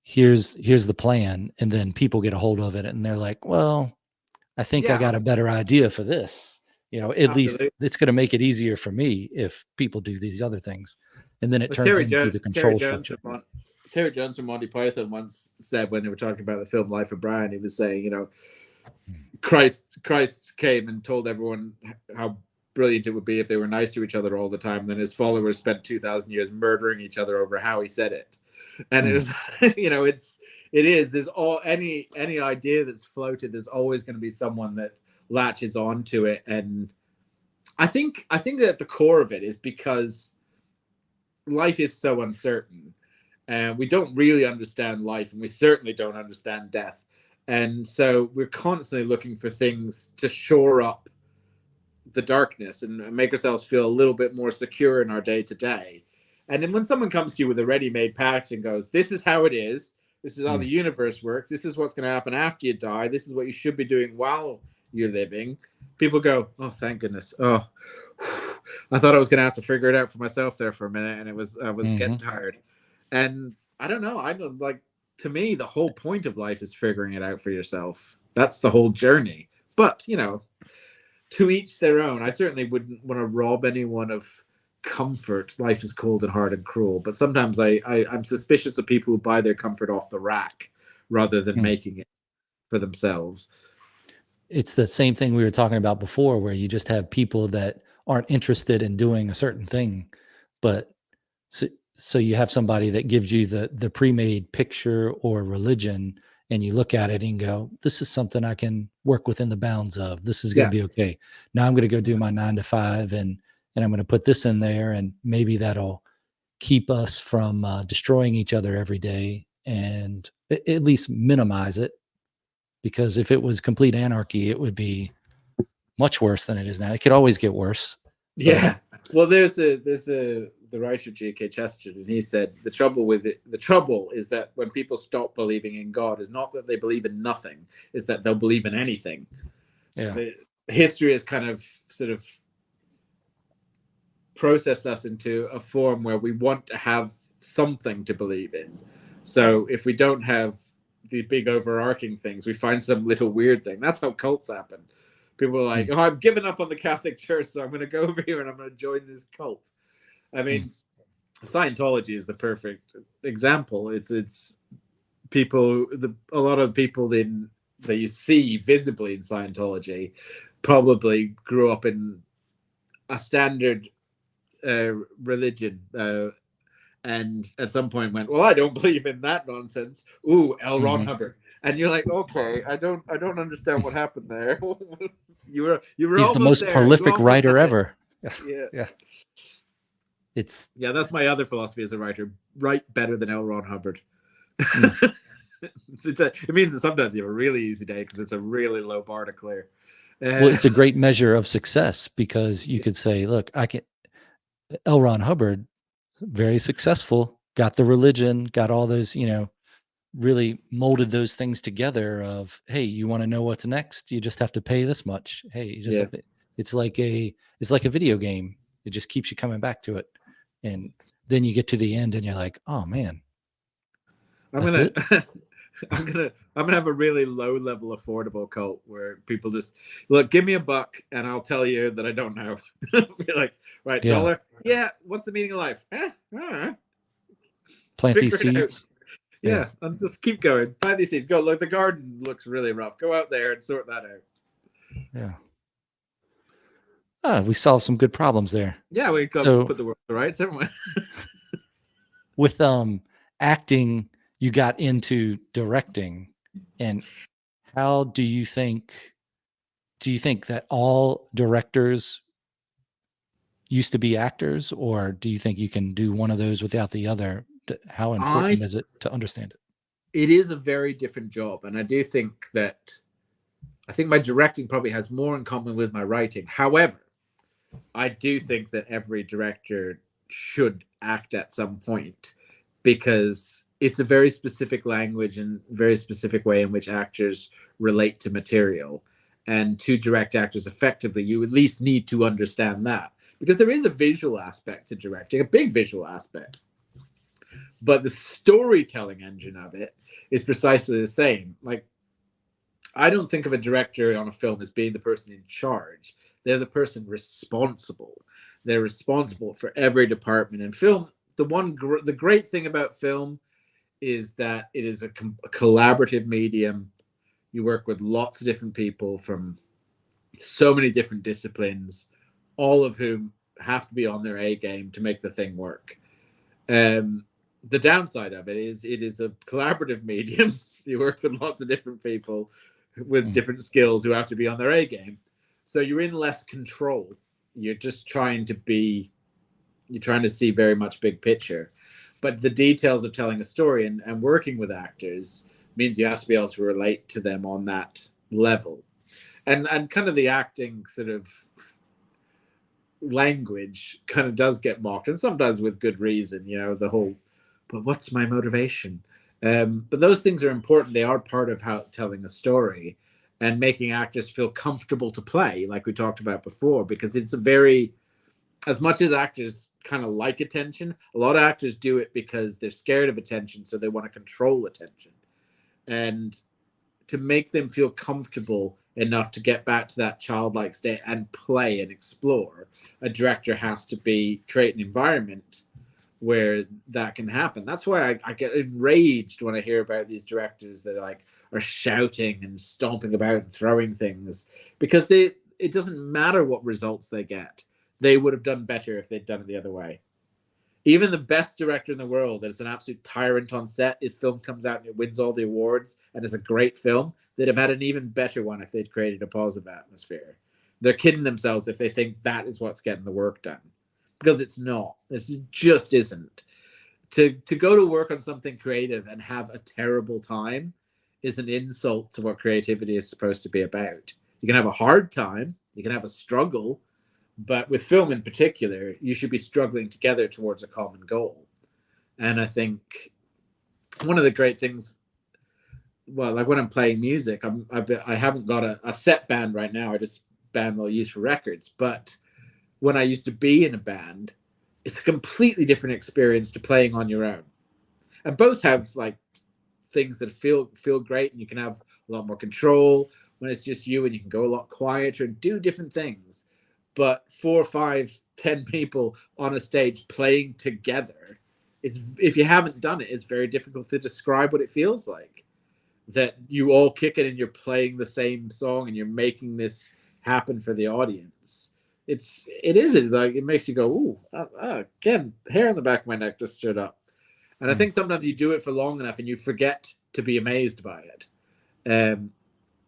here's the plan, and then people get a hold of it and they're like, well, I think I yeah, got a better idea for this. At least absolutely. it's going to make it easier for me if people do these other things. And then it But turns into the Terry control Jones structure. Terry Jones from Monty Python once said, when they were talking about the film Life of Brian, he was saying, Christ came and told everyone how brilliant it would be if they were nice to each other all the time. And then his followers spent 2,000 years murdering each other over how he said it. And it was, there's any idea that's floated, there's always going to be someone that latches on to it. And I think that at the core of it is because life is so uncertain, and we don't really understand life, and we certainly don't understand death. And so we're constantly looking for things to shore up the darkness and make ourselves feel a little bit more secure in our day to day. And then when someone comes to you with a ready-made patch and goes, this is how it is, this is how the universe works, this is what's going to happen after you die, this is what you should be doing while you're living, people go, oh, thank goodness. Oh, I thought I was going to have to figure it out for myself there for a minute, and I was getting tired. And I don't know. I don't like. To me, the whole point of life is figuring it out for yourself. That's the whole journey. But to each their own. I certainly wouldn't want to rob anyone of comfort. Life is cold and hard and cruel. But sometimes I'm suspicious of people who buy their comfort off the rack rather than making it for themselves. It's the same thing we were talking about before, where you just have people that aren't interested in doing a certain thing, but so you have somebody that gives you the pre-made picture or religion, and you look at it and go, this is something I can work within the bounds of. This is going to Yeah. be okay. Now I'm going to go do my 9 to 5, and I'm going to put this in there, and maybe that'll keep us from destroying each other every day, and at least minimize it. Because if it was complete anarchy, it would be much worse than it is now. It could always get worse. Yeah. Well, there's the writer G.K. Chesterton, and he said the trouble is that when people stop believing in God, is not that they believe in nothing, is that they'll believe in anything. Yeah. History has kind of sort of processed us into a form where we want to have something to believe in. So if we don't have the big overarching things, we find some little weird thing. That's how cults happen. People are like, oh, I've given up on the Catholic Church, so I'm going to go over here and I'm going to join this cult. I mean, Scientology is the perfect example. It's people, a lot of people that you see visibly in Scientology probably grew up in a standard religion, and at some point went, well, I don't believe in that nonsense. Ooh, L. Ron Hubbard. And you're like, okay, I don't understand what happened there. you were He's the most prolific writer ever. Yeah. It's that's my other philosophy as a writer. Write better than L. Ron Hubbard. It means that sometimes you have a really easy day because it's a really low bar to clear. Well, it's a great measure of success because you could say, look, L. Ron Hubbard, very successful, got the religion, got all those, really molded those things together of, hey, you want to know what's next? You just have to pay this much. Hey, you just have to, it's like a video game. It just keeps you coming back to it. And then you get to the end and you're like, oh man, I'm gonna have a really low level affordable cult where people just look, give me $1 and I'll tell you that I don't know. Be like, right, $1. Yeah, what's the meaning of life? I don't know. Plant these seeds. Yeah, and just keep going. Plant these seeds. Go look. The garden looks really rough. Go out there and sort that out. Yeah. We solved some good problems there. Yeah, we got to put the world to rights, haven't we? With acting, you got into directing, and how do you think that all directors used to be actors, or do you think you can do one of those without the other? How important is it to understand it? It is a very different job, and I do think my directing probably has more in common with my writing. However, I do think that every director should act at some point, because it's a very specific language and very specific way in which actors relate to material. And to direct actors effectively, you at least need to understand that, because there is a visual aspect to directing, a big visual aspect. But the storytelling engine of it is precisely the same. Like, I don't think of a director on a film as being the person in charge. They're the person responsible. They're responsible for every department in film. The great thing about film is that it is a collaborative medium. You work with lots of different people from so many different disciplines, all of whom have to be on their A game to make the thing work. The downside of it is a collaborative medium. You work with lots of different people with different skills who have to be on their A game. So you're in less control. You're just trying to see very much big picture. But the details of telling a story and working with actors means you have to be able to relate to them on that level. And kind of the acting sort of language kind of does get mocked, and sometimes with good reason, the whole, but what's my motivation? But those things are important. They are part of how telling a story and making actors feel comfortable to play, like we talked about before, because it's as much as actors kind of like attention, a lot of actors do it because they're scared of attention, so they want to control attention. And to make them feel comfortable enough to get back to that childlike state and play and explore, a director has to create an environment where that can happen. That's why I get enraged when I hear about these directors that are shouting and stomping about and throwing things, because it doesn't matter what results they get. They would have done better if they'd done it the other way. Even the best director in the world that is an absolute tyrant on set, his film comes out and it wins all the awards and it's a great film, they'd have had an even better one if they'd created a positive atmosphere. They're kidding themselves if they think that is what's getting the work done, because it's not. This just isn't. To go to work on something creative and have a terrible time is an insult to what creativity is supposed to be about. You can have a hard time, you can have a struggle, but with film in particular, you should be struggling together towards a common goal. And I think one of the great things, well, like when I'm playing music, I haven't got a set band right now. I just band I'll use for records. But when I used to be in a band, it's a completely different experience to playing on your own. And both have like things that feel great, and you can have a lot more control when it's just you, and you can go a lot quieter and do different things. But 4, 5, 10 people on a stage playing together, it's, if you haven't done it, it's very difficult to describe what it feels like. That you all kick it and you're playing the same song and you're making this happen for the audience. It isn't like, it makes you go, ooh, again, hair on the back of my neck just stood up. And I think sometimes you do it for long enough and you forget to be amazed by it. And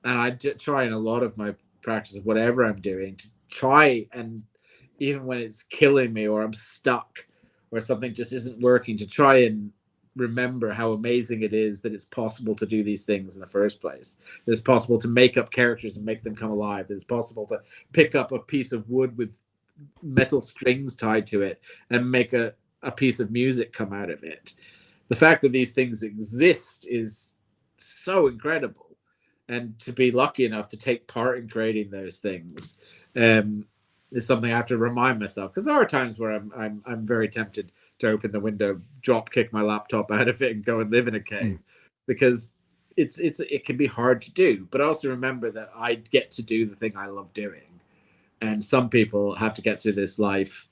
I try in a lot of my practice of whatever I'm doing to try, and even when it's killing me or I'm stuck or something just isn't working, to try and remember how amazing it is that it's possible to do these things in the first place. That it's possible to make up characters and make them come alive. That it's possible to pick up a piece of wood with metal strings tied to it and make a piece of music come out of it. The fact that these things exist is so incredible. And to be lucky enough to take part in creating those things is something I have to remind myself, because there are times where I'm very tempted to open the window, drop kick my laptop out of it, and go and live in a cave, because it can be hard to do. But also remember that I get to do the thing I love doing, and some people have to get through this life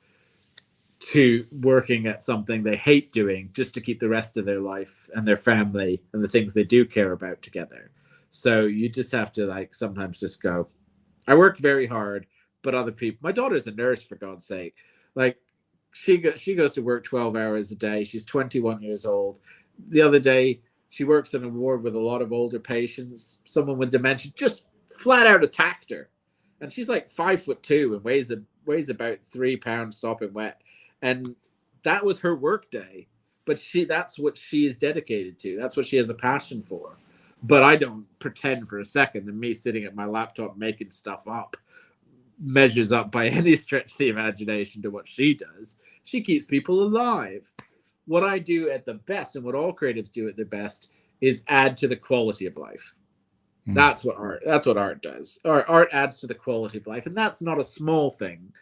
to working at something they hate doing just to keep the rest of their life and their family and the things they do care about together. So you just have to like sometimes just go, I work very hard, but other people, my daughter's a nurse, for God's sake. Like she goes to work 12 hours a day. She's 21 years old. The other day, she works in a ward with a lot of older patients. Someone with dementia just flat out attacked her. And she's like 5'2" and weighs about 3 pounds sopping wet. And that was her work day. But that's what she is dedicated to. That's what she has a passion for. But I don't pretend for a second that me sitting at my laptop making stuff up measures up by any stretch of the imagination to what she does. She keeps people alive. What I do at the best, and what all creatives do at their best, is add to the quality of life. That's what art does. Art adds to the quality of life, and that's not a small thing,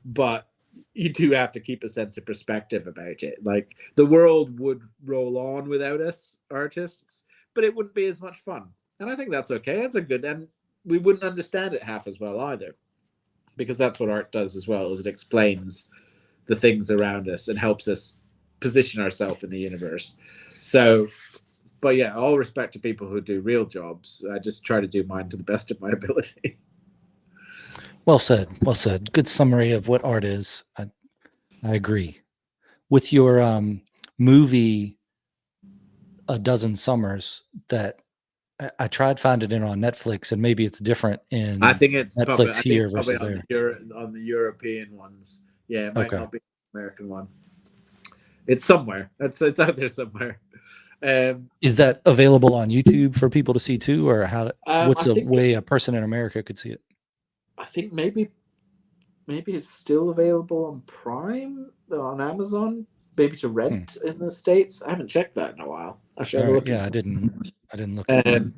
but you do have to keep a sense of perspective about it. Like, the world would roll on without us artists, but it wouldn't be as much fun. And I think that's okay. That's a good, and we wouldn't understand it half as well either, because that's what art does as well, is it explains the things around us and helps us position ourselves in the universe. So, but yeah, all respect to people who do real jobs. I just try to do mine to the best of my ability. Well said. Well said. Good summary of what art is. I agree. With your movie, A Dozen Summers, that I tried finding it on Netflix, and maybe it's different in I think it's Netflix here versus on there. on the European ones. Yeah, it might Okay. not be the American one. It's somewhere. It's out there somewhere. Is that available on YouTube for people to see too, or what's I a think way a person in America could see it? I think maybe it's still available on Prime, on Amazon, maybe to rent in the States. I haven't checked that in a while. I should have a look. Yeah, I didn't look at that.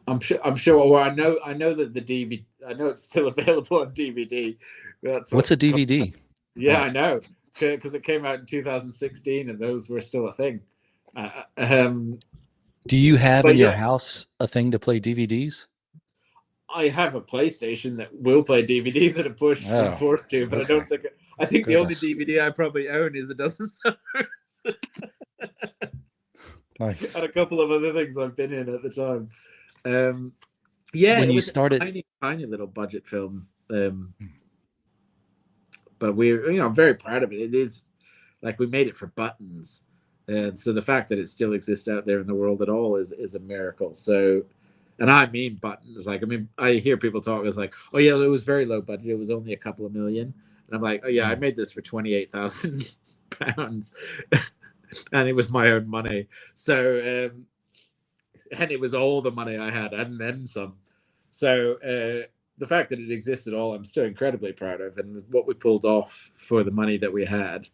I'm sure. Well, I know that the DVD. I know it's still available on DVD. What's a DVD? Yeah, I know, because it came out in 2016, and those were still a thing. Do you have in your house a thing to play DVDs? I have a PlayStation that will play DVDs at a push when forced to, but okay. I think the only DVD I probably own is A Dozen Summers. Nice. And a couple of other things I've been in at the time. Yeah, when it you was started, a tiny little budget film. But we're, I'm very proud of it. It is like we made it for buttons. And so the fact that it still exists out there in the world at all is a miracle. So, and I mean buttons. Like, I mean, I hear people talk, it's like, oh yeah, it was very low budget. It was only a couple of million. And I'm like, oh yeah, I made this for £28,000. And it was my own money. So, and it was all the money I had and then some. So the fact that it exists at all, I'm still incredibly proud of. And what we pulled off for the money that we had,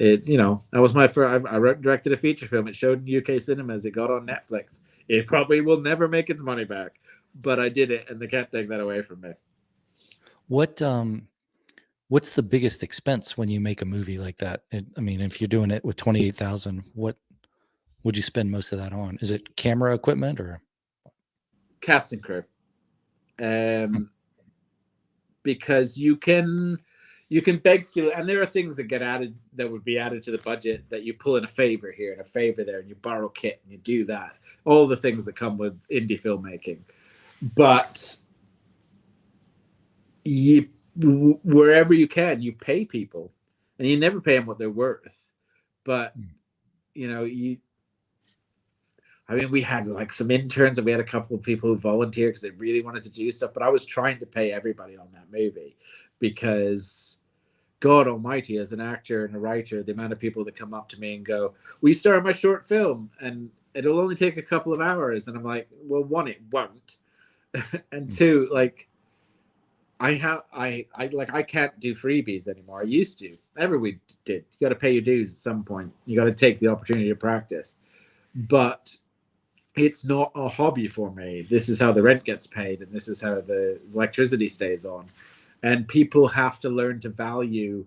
that was my first. I wrote and directed a feature film. It showed in UK cinemas. It got on Netflix. It probably will never make its money back, but I did it, and they can't take that away from me. What What's the biggest expense when you make a movie like that? I mean, if you're doing it with 28,000, what would you spend most of that on? Is it camera equipment or Cast and crew. Hmm. Because you can beg steal, and there are things that get added that would be added to the budget that you pull in a favor here and a favor there, and you borrow kit and you do that. All the things that come with indie filmmaking, but you wherever you can, you pay people, and you never pay them what they're worth. But you know, I mean, we had like some interns and we had a couple of people who volunteered because they really wanted to do stuff. But I was trying to pay everybody on that movie because God almighty, as an actor and a writer, the amount of people that come up to me and go, "Will you star in my short film?" And it'll only take a couple of hours. And I'm like, well, one, it won't. And two, like, I can't do freebies anymore. I used to. Everybody did. You got to pay your dues at some point. You got to take the opportunity to practice. But it's not a hobby for me. This is how the rent gets paid, and this is how the electricity stays on. And people have to learn to value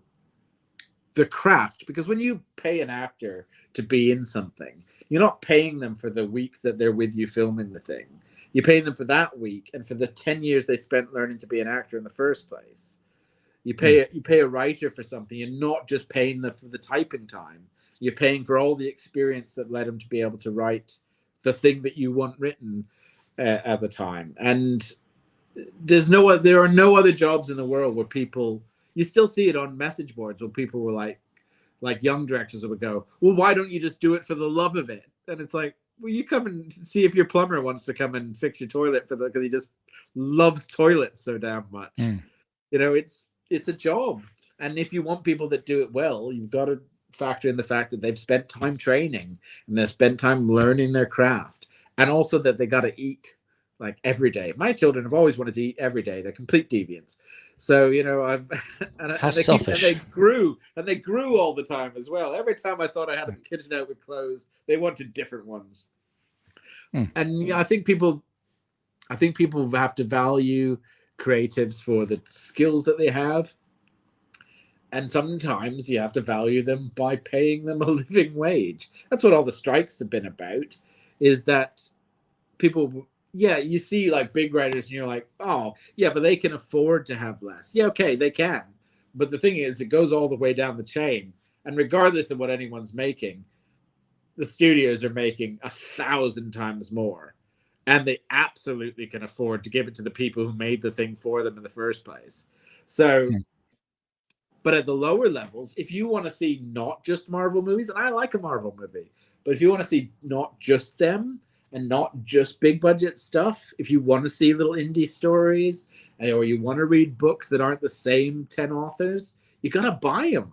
the craft, because when you pay an actor to be in something, you're not paying them for the week that they're with you filming the thing. You're paying them for that week and for the 10 years they spent learning to be an actor in the first place. You pay a writer for something. You're not just paying them for the typing time. You're paying for all the experience that led them to be able to write the thing that you want written at the time. And there are no other jobs in the world where people, you still see it on message boards where people were like young directors would go, well, why don't you just do it for the love of it? And it's like, well, you come and see if your plumber wants to come and fix your toilet because he just loves toilets so damn much. You know, it's a job. And if you want people that do it well, you've got to factor in the fact that they've spent time training and they've spent time learning their craft, and also that they got to eat like every day. My children have always wanted to eat every day. They're complete deviants. So, you know, how selfish? They grew all the time as well. Every time I thought I had a kitchen out with clothes, they wanted different ones. And yeah, I think people have to value creatives for the skills that they have. And sometimes you have to value them by paying them a living wage. That's what all the strikes have been about, is that people, yeah, you see like big writers and you're like, oh, yeah, but they can afford to have less. Yeah, okay, they can. But the thing is, it goes all the way down the chain. And regardless of what anyone's making, the studios are making 1,000 times more. And they absolutely can afford to give it to the people who made the thing for them in the first place. So, but at the lower levels, if you want to see not just Marvel movies, and I like a Marvel movie, but if you want to see not just them and not just big budget stuff, if you want to see little indie stories, or you want to read books that aren't the same 10 authors, you got to buy them.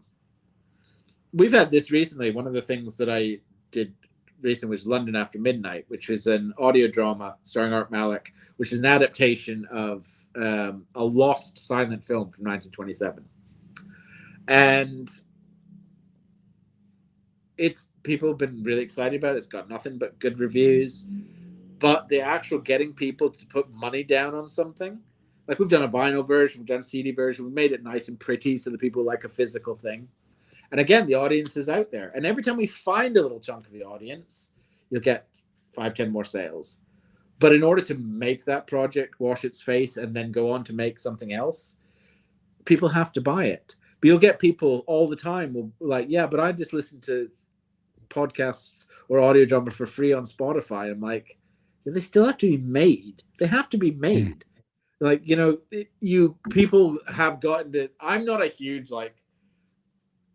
We've had this recently. One of the things that I did recently was London After Midnight, which is an audio drama starring Art Malik, which is an adaptation of a lost silent film from 1927. And people have been really excited about it. It's got nothing but good reviews. But the actual getting people to put money down on something, like we've done a vinyl version, we've done a CD version, we've made it nice and pretty so that people like a physical thing. And again, the audience is out there. And every time we find a little chunk of the audience, you'll get 5-10 more sales. But in order to make that project wash its face and then go on to make something else, people have to buy it. But you'll get people all the time will like, yeah, but I just listen to podcasts or audio drama for free on Spotify. I'm like, yeah, they still have to be made. They have to be made. Like, you know, people have gotten to, I'm not a huge, like,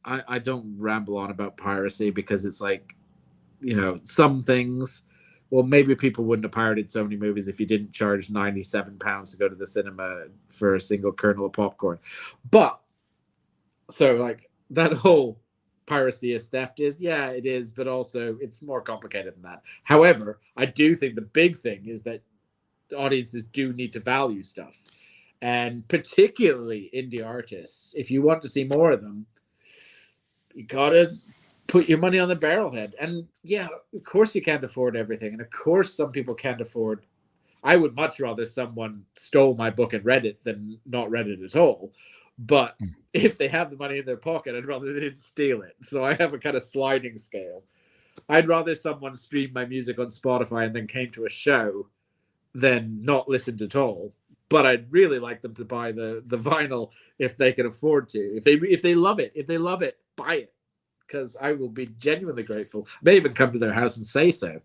I don't ramble on about piracy because it's like, you know, some things, well, maybe people wouldn't have pirated so many movies if you didn't charge £97 to go to the cinema for a single kernel of popcorn. But so like that whole piracy is theft is, yeah, it is, but also it's more complicated than that. However, I do think the big thing is that audiences do need to value stuff, and particularly indie artists. If you want to see more of them, you gotta put your money on the barrelhead. And yeah, of course you can't afford everything, and of course some people can't afford. I would much rather someone stole my book and read it than not read it at all. But if they have the money in their pocket, I'd rather they didn't steal it. So I have a kind of sliding scale. I'd rather someone streamed my music on Spotify and then came to a show than not listened at all. But I'd really like them to buy the vinyl if they can afford to. If they love it, buy it, because I will be genuinely grateful. I may even come to their house and say so.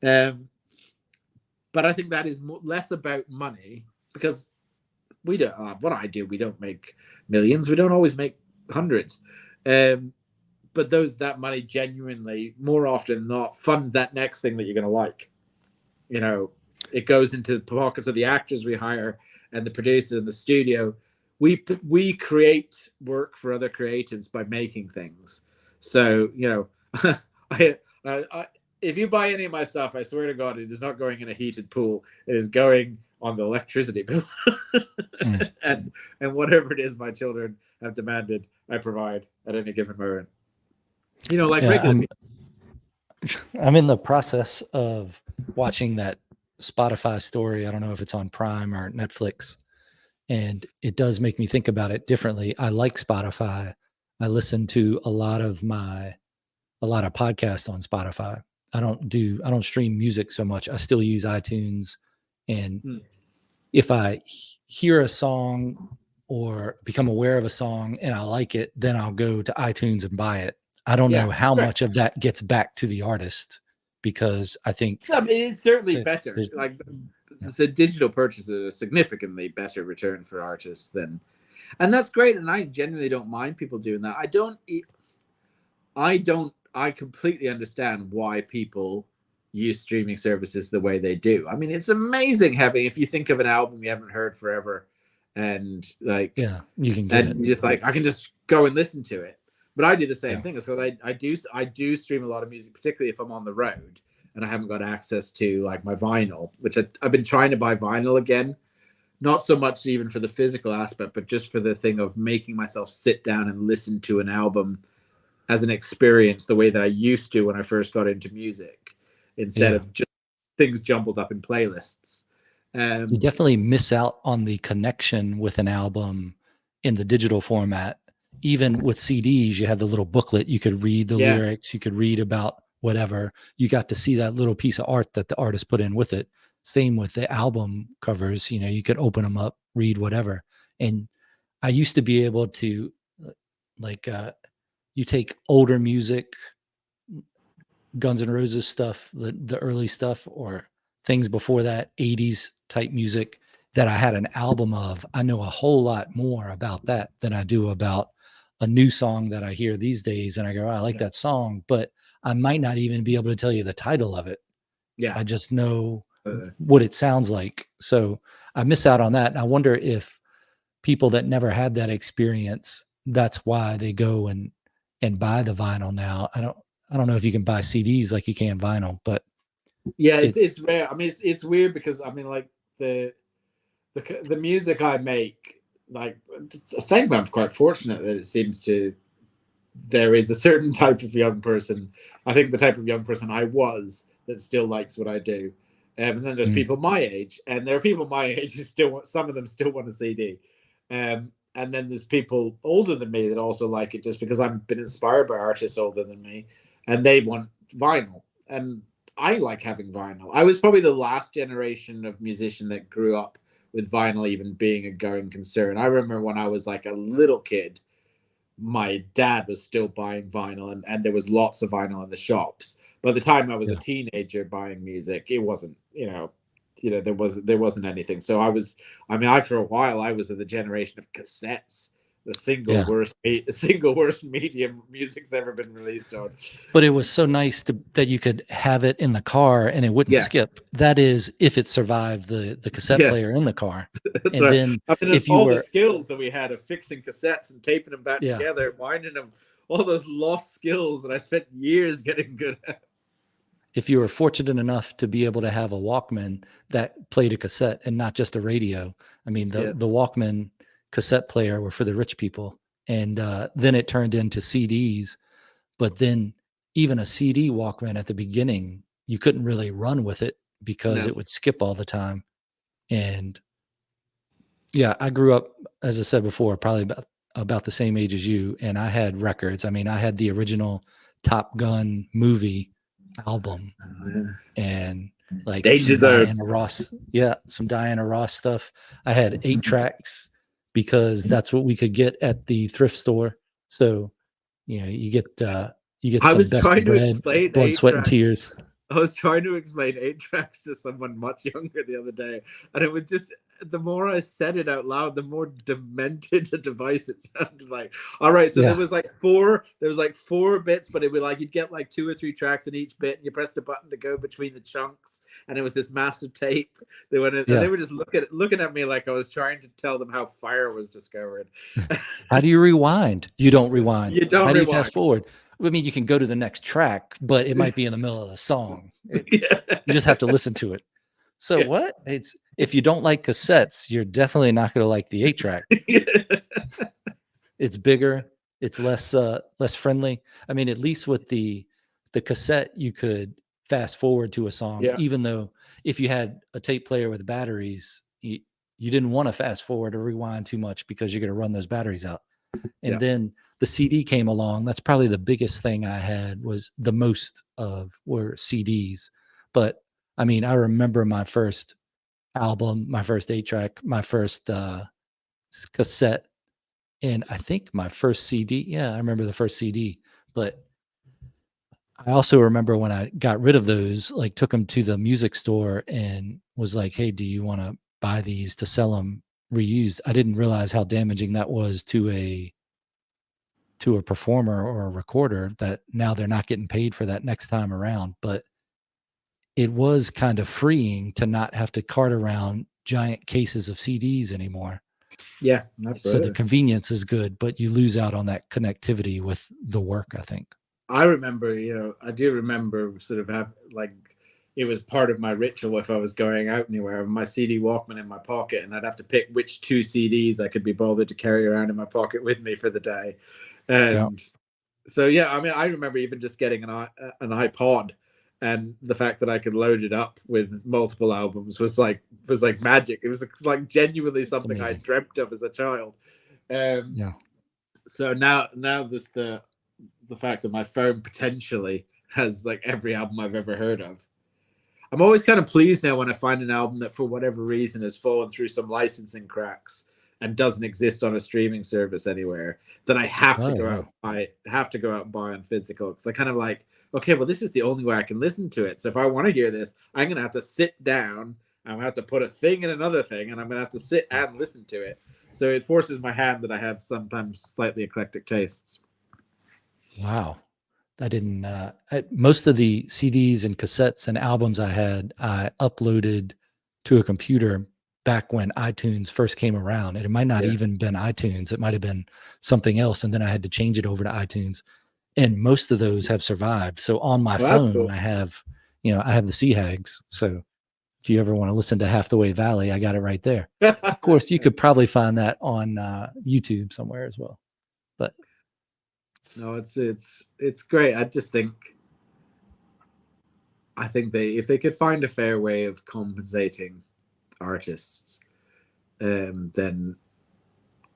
But I think that is less about money, because we don't. What I do, we don't make millions. We don't always make hundreds. But that money genuinely, more often than not, fund that next thing that you're going to like. You know, it goes into the pockets of the actors we hire and the producers in the studio. We create work for other creatives by making things. So, you know, if you buy any of my stuff, I swear to God, it is not going in a heated pool. It is going on the electricity bill. and whatever it is my children have demanded, I provide at any given moment. You know, like regular people. I'm in the process of watching that Spotify story. I don't know if it's on Prime or Netflix, and it does make me think about it differently. I like Spotify. I listen to a lot of podcasts on Spotify. I don't stream music so much. I still use iTunes, and if I hear a song or become aware of a song and I like it, then I'll go to iTunes and buy it. I don't know how much of that gets back to the artist, because I think it is certainly better. Like the digital purchase is a significantly better return for artists than, and that's great. And I genuinely don't mind people doing that. I completely understand why people use streaming services the way they do. I mean, it's amazing if you think of an album you haven't heard forever, and like, you can get it. Just like, I can just go and listen to it. But I do the same thing. So I do stream a lot of music, particularly if I'm on the road and I haven't got access to like my vinyl, which I've been trying to buy vinyl again. Not so much even for the physical aspect, but just for the thing of making myself sit down and listen to an album as an experience the way that I used to when I first got into music, instead of just things jumbled up in playlists. You definitely miss out on the connection with an album in the digital format. Even with CDs, you have the little booklet. You could read the lyrics. You could read about whatever. You got to see that little piece of art that the artist put in with it. Same with the album covers. You know, you could open them up, read whatever. And I used to be able to, like, you take older music, Guns N' Roses stuff, the early stuff, or things before that, 80s type music that I had an album of. I know a whole lot more about that than I do about a new song that I hear these days. And I go, I like that song, but I might not even be able to tell you the title of it. Yeah. I just know what it sounds like. So I miss out on that. And I wonder if people that never had that experience, that's why they go and buy the vinyl now. I don't know if you can buy CDs like you can vinyl, but it's rare. I mean, it's weird because I mean, like the music I make, like, I'm quite fortunate that it seems there is a certain type of young person. I think the type of young person I was that still likes what I do. And then there's people my age, and there are people my age who some of them still want a CD. And then there's people older than me that also like it, just because I've been inspired by artists older than me, and they want vinyl. And I like having vinyl. I was probably the last generation of musician that grew up with vinyl even being a going concern. I remember when I was like a little kid, my dad was still buying vinyl, and there was lots of vinyl in the shops. By the time I was a teenager buying music, it wasn't, there wasn't anything. So for a while I was in the generation of cassettes, the single worst medium music's ever been released on. But it was so nice that you could have it in the car and it wouldn't skip. That is, if it survived the cassette player in the car. That's and right. then if you the skills that we had of fixing cassettes and taping them back together, winding them, all those lost skills that I spent years getting good at. If you were fortunate enough to be able to have a Walkman that played a cassette and not just a radio, I mean, the Walkman cassette player were for the rich people. And then it turned into CDs. But then even a CD Walkman at the beginning, you couldn't really run with it because it would skip all the time. And I grew up, as I said before, probably about about the same age as you, and I had records. I mean, I had the original Top Gun movie album, and like Danger some Zone. Diana Ross. Yeah, some Diana Ross stuff. I had 8 tracks because that's what we could get at the thrift store. So, you get I some was best trying of to bread, explain blood, eight sweat, and tracks. tears. I was trying to explain 8 tracks to someone much younger the other day, and it was just, the more I said it out loud, the more demented a device it sounded like. All right, so Yeah, there was like 4 bits, but it would like, you'd get like 2 or 3 tracks in each bit, and you pressed a button to go between the chunks, and it was this massive tape. They went in, and yeah. they were just looking at me like I was trying to tell them how fire was discovered. How do you rewind? You don't rewind. You don't How do you rewind. fast forward? I mean, you can go to the next track, but it might be in the middle of the song. Yeah. You just have to listen to it. So Yeah. what? It's if you don't like cassettes, you're definitely not going to like the 8-track. It's bigger. It's less friendly. I mean, at least with the cassette, you could fast forward to a song, Yeah. even though if you had a tape player with batteries, you didn't want to fast forward or rewind too much because you're going to run those batteries out. And Yeah. then the CD came along. That's probably the biggest thing I had was the most of were CDs. But I mean, I remember my first album, my first 8-track, my first cassette, and I think my first CD. Yeah, I remember the first CD. But I also remember when I got rid of those, like took them to the music store and was like, "Hey, do you want to buy these to sell them reused?" I didn't realize how damaging that was to a performer or a recorder, that now they're not getting paid for that next time around. But it was kind of freeing to not have to cart around giant cases of CDs anymore. Yeah. So the convenience is good, but you lose out on that connectivity with the work, I think. I remember, I do remember sort of it was part of my ritual if I was going out anywhere, my CD Walkman in my pocket, and I'd have to pick which 2 CDs I could be bothered to carry around in my pocket with me for the day. Yeah. And so, yeah, I mean, I remember even just getting an iPod, and the fact that I could load it up with multiple albums was like magic. It was like genuinely something I dreamt of as a child. Yeah. So now there's the fact that my phone potentially has like every album I've ever heard of. I'm always kind of pleased now when I find an album that for whatever reason has fallen through some licensing cracks and doesn't exist on a streaming service anywhere, that I have to go out and buy on physical, because I kind of like, okay, well, this is the only way I can listen to it. So if I want to hear this, I'm going to have to sit down, I'm going to have to put a thing in another thing, and I'm going to have to sit and listen to it. So it forces my hand that I have sometimes slightly eclectic tastes. Wow. I didn't, most of the CDs and cassettes and albums I uploaded to a computer back when iTunes first came around. And it might not even been iTunes. It might've been something else. And then I had to change it over to iTunes. And most of those have survived. So on my phone, cool. I have the CHAGs. So if you ever want to listen to Half the Way Valley, I got it right there. Of course, you could probably find that on YouTube somewhere as well. But no, it's great. I think if they could find a fair way of compensating artists, then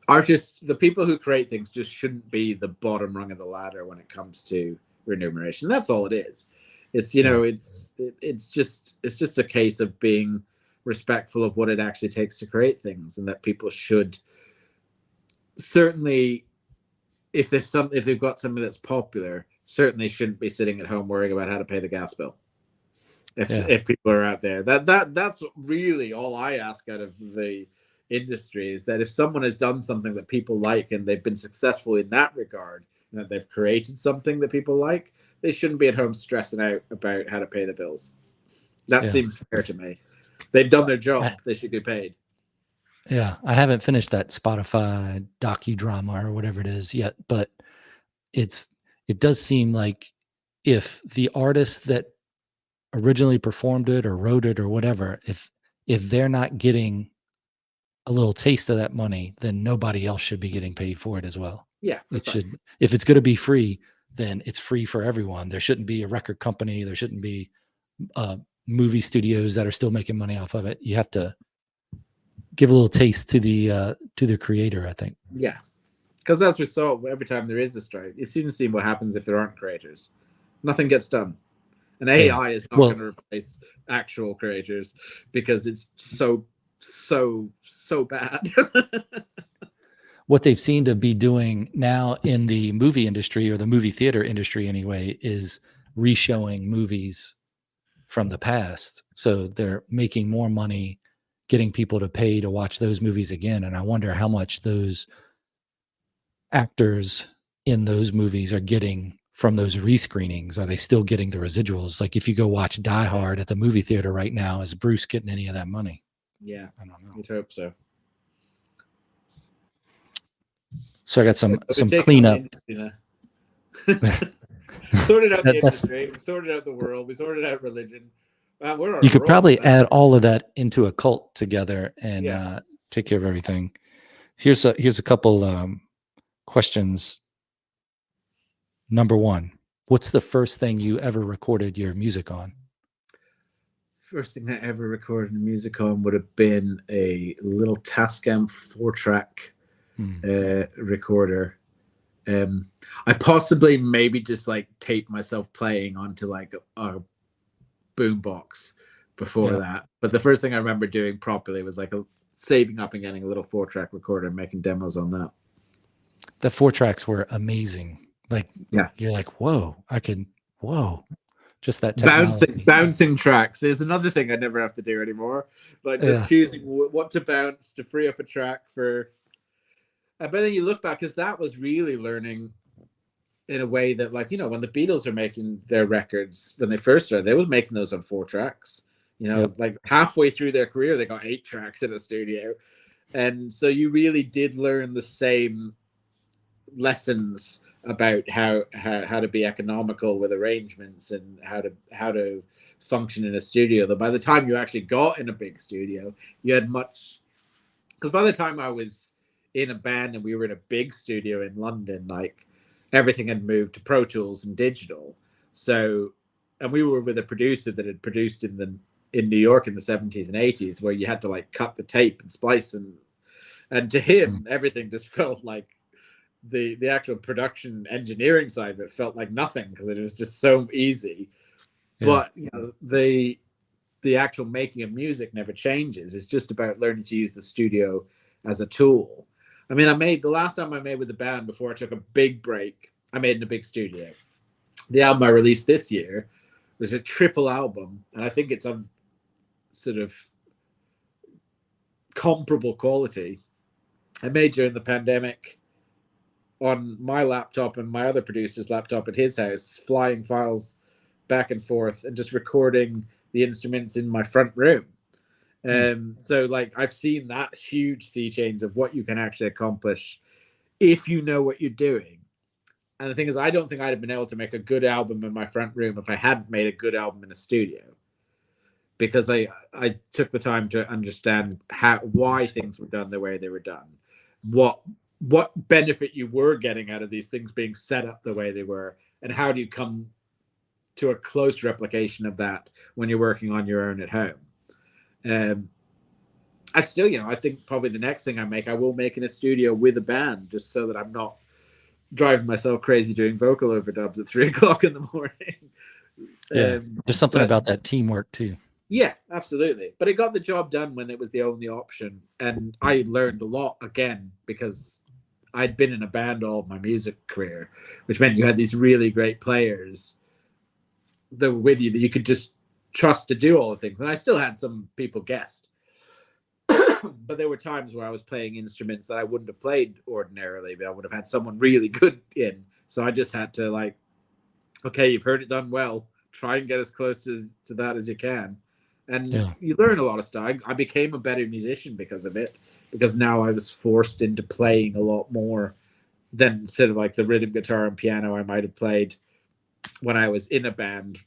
artists, the people who create things, just shouldn't be the bottom rung of the ladder when it comes to remuneration. That's all it is. It's it's just a case of being respectful of what it actually takes to create things, and that people should certainly, if they've got something that's popular, certainly shouldn't be sitting at home worrying about how to pay the gas bill. If people are out there, that's really all I ask out of the industry, is that if someone has done something that people like and they've been successful in that regard, and that they've created something that people like, they shouldn't be at home stressing out about how to pay the bills. That seems fair to me. They've done their job. They should be paid. Yeah, I haven't finished that Spotify docudrama or whatever it is yet, but it does seem like if the artist that originally performed it or wrote it or whatever, if they're not getting a little taste of that money, then nobody else should be getting paid for it as well. Yeah, it should. If it's going to be free, then it's free for everyone. There shouldn't be a record company. There shouldn't be movie studios that are still making money off of it. You have to give a little taste to the creator, I think. Yeah, Because as we saw, every time there is a strike, you soon see what happens if there aren't creators. Nothing gets done. And AI is not going to replace actual creators because it's so bad. What they've seemed to be doing now in the movie industry, or the movie theater industry anyway, is reshowing movies from the past. So they're making more money getting people to pay to watch those movies again. And I wonder how much those actors in those movies are getting from those rescreenings. Are they still getting the residuals? Like if you go watch Die Hard at the movie theater right now, is Bruce getting any of that money? Yeah, I don't know. you'd hope so. So I got some cleanup. Sorted out the industry, we sorted out the world, we sorted out religion. You could probably add all of that into a cult together and take care of everything. Here's a couple questions. Number one, what's the first thing you ever recorded your music on? First thing I ever recorded music on would have been a little Tascam 4-track recorder. I possibly maybe just like taped myself playing onto like a boombox before that. But the first thing I remember doing properly was like saving up and getting a little 4-track recorder and making demos on that. The 4-tracks were amazing. Like, you're like, just that technology. Bouncing tracks is another thing I never have to do anymore. Like just choosing what to bounce to free up a track for. But then you look back, because that was really learning in a way that, like, you know, when the Beatles are making their records, when they first started, they were making those on 4 tracks. You know, like halfway through their career, they got 8 tracks in a studio. And so you really did learn the same lessons about how to be economical with arrangements and how to function in a studio. Though by the time you actually got in a big studio, you had much, because by the time I was in a band and we were in a big studio in London, like everything had moved to Pro Tools and digital. So, and we were with a producer that had produced in New York in the 70s and 80s, where you had to like cut the tape and splice, and to him everything just felt like the actual production engineering side of it felt like nothing, because it was just so easy. But you know, the actual making of music never changes. It's just about learning to use the studio as a tool. I mean, the last time I made with the band before I took a big break, I made in a big studio. The album I released this year was a triple album, and I think it's of sort of comparable quality. I made during the pandemic on my laptop and my other producer's laptop at his house, flying files back and forth and just recording the instruments in my front room. So like I've seen that huge sea change of what you can actually accomplish if you know what you're doing. And the thing is, I don't think I'd have been able to make a good album in my front room if I hadn't made a good album in a studio, because I took the time to understand why things were done the way they were done, what benefit you were getting out of these things being set up the way they were, and how do you come to a close replication of that when you're working on your own at home. I still, you know, I think probably the next thing I will make in a studio with a band, just so that I'm not driving myself crazy doing vocal overdubs at 3 o'clock in the morning. There's something about that teamwork too. Yeah, absolutely. But it got the job done when it was the only option. And I learned a lot again, because I'd been in a band all of my music career, which meant you had these really great players that were with you that you could just trust to do all the things. And I still had some people guessed. But there were times where I was playing instruments that I wouldn't have played ordinarily, but I would have had someone really good in. So I just had to like, okay, you've heard it done well. Try and get as close to that as you can. And you learn a lot of stuff. I became a better musician because of it, because now I was forced into playing a lot more than sort of like the rhythm guitar and piano I might have played when I was in a band.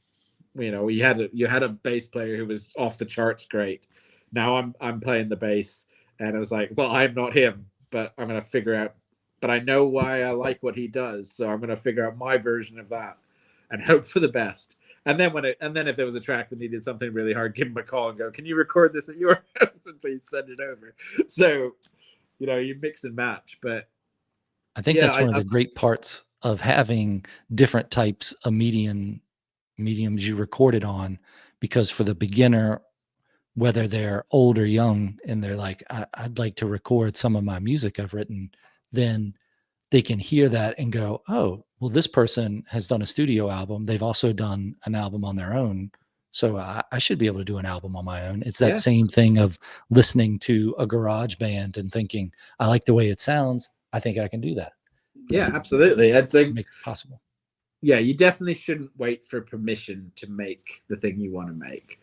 You know, you had a bass player who was off the charts great. Now I'm playing the bass, and I was like, well, I'm not him, but I'm gonna figure out. But I know why I like what he does, so I'm gonna figure out my version of that, and hope for the best. And then if there was a track that needed something really hard, give him a call and go, can you record this at your house and please send it over? So, you know, you mix and match. But I think Yeah, that's one of the great parts of having different types of mediums you record it on, because for the beginner, whether they're old or young, and they're like, I'd like to record some of my music I've written, then they can hear that and go, oh, well, this person has done a studio album. They've also done an album on their own. So I should be able to do an album on my own. It's that Yeah. same thing of listening to a garage band and thinking, I like the way it sounds. I think I can do that. Yeah, absolutely. I think It makes it possible. Yeah, you definitely shouldn't wait for permission to make the thing you want to make.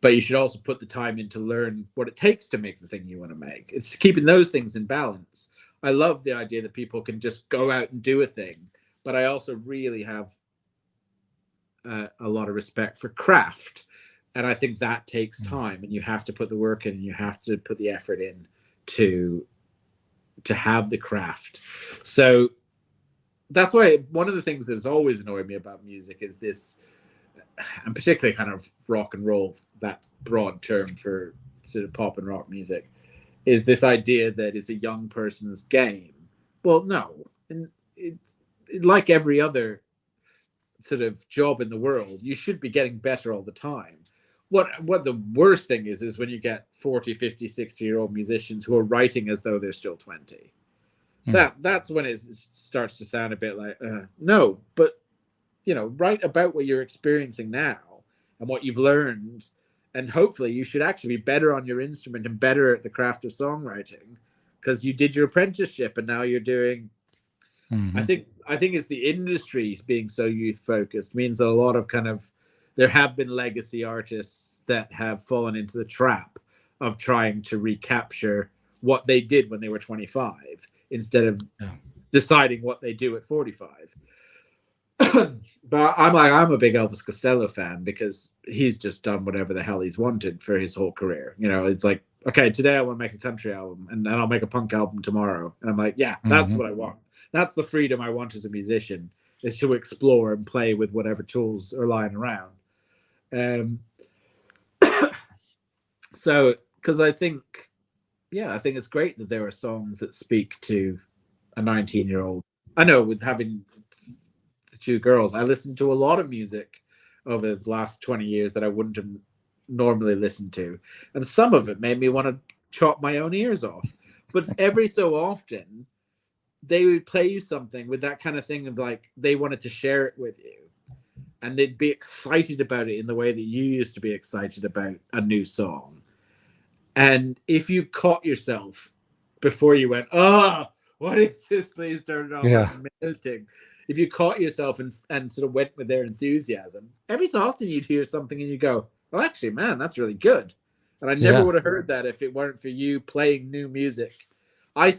But you should also put the time in to learn what it takes to make the thing you want to make. It's keeping those things in balance. I love the idea that people can just go out and do a thing, but I also really have a lot of respect for craft. And I think that takes time, and you have to put the work in, and you have to put the effort in to have the craft. So that's why one of the things that has always annoyed me about music is this, and particularly kind of rock and roll, that broad term for sort of pop and rock music, is this idea that it's a young person's game. Well, no. And like every other sort of job in the world, you should be getting better all the time. What the worst thing is when you get 40, 50, 60-year-old musicians who are writing as though they're still 20. That's when it starts to sound a bit like, no, but, write about what you're experiencing now and what you've learned. And hopefully you should actually be better on your instrument and better at the craft of songwriting because you did your apprenticeship and now you're doing. I think it's the industry being so youth focused means that a lot of there have been legacy artists that have fallen into the trap of trying to recapture what they did when they were 25 instead of deciding what they do at 45. But I'm a big Elvis Costello fan because he's just done whatever the hell he's wanted for his whole career. It's like, okay, today I want to make a country album and then I'll make a punk album tomorrow. And I'm like, yeah, that's what I want. That's the freedom I want as a musician, is to explore and play with whatever tools are lying around. So, because I think it's great that there are songs that speak to a 19-year-old. I know with having the two girls, I listened to a lot of music over the last 20 years that I wouldn't have normally listened to. And some of it made me want to chop my own ears off. But every so often, they would play you something with that kind of thing of like, they wanted to share it with you. And they'd be excited about it in the way that you used to be excited about a new song. And if you caught yourself before you went, what is this? Please turn it off. Yeah. I'm melting. If you caught yourself and sort of went with their enthusiasm, every so often you'd hear something and you go, well, actually, man, that's really good. And I never would have heard that if it weren't for you playing new music. I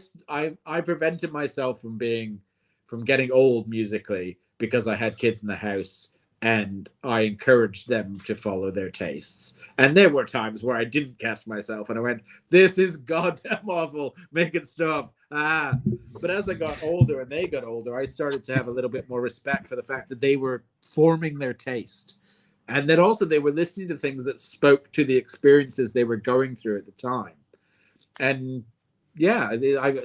prevented myself from getting old musically because I had kids in the house and I encouraged them to follow their tastes. And there were times where I didn't catch myself and I went, this is goddamn awful, make it stop. But as I got older and they got older, I started to have a little bit more respect for the fact that they were forming their taste. And then also they were listening to things that spoke to the experiences they were going through at the time. And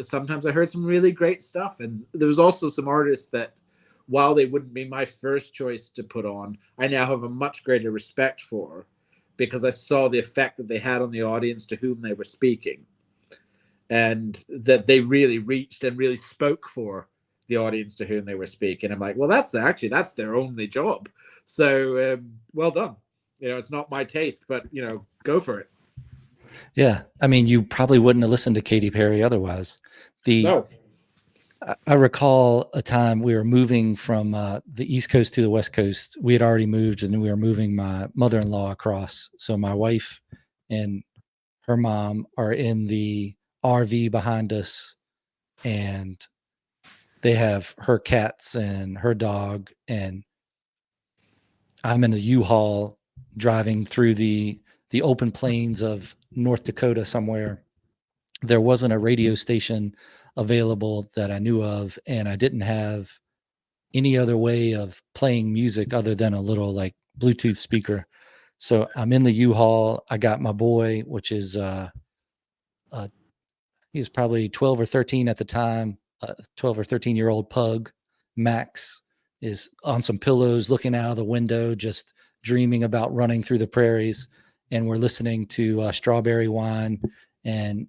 sometimes I heard some really great stuff. And there was also some artists that, while they wouldn't be my first choice to put on, I now have a much greater respect for, because I saw the effect that they had on the audience to whom they were speaking, and that they really reached and really spoke for the audience to whom they were speaking. I'm like, well, that's their only job. So well done. It's not my taste, but go for it. Yeah. I mean, you probably wouldn't have listened to Katy Perry otherwise. No. I recall a time we were moving from the East Coast to the West Coast. We had already moved and we were moving my mother-in-law across. So my wife and her mom are in the RV behind us, and they have her cats and her dog. And I'm in a U-Haul driving through the open plains of North Dakota somewhere. There wasn't a radio station available that I knew of, and I didn't have any other way of playing music other than a little like Bluetooth speaker. So I'm in the U-Haul. I got my boy, which is he was probably 12 or 13 at the time, 12 or 13-year-old pug, Max, is on some pillows looking out of the window, just dreaming about running through the prairies. And we're listening to Strawberry Wine and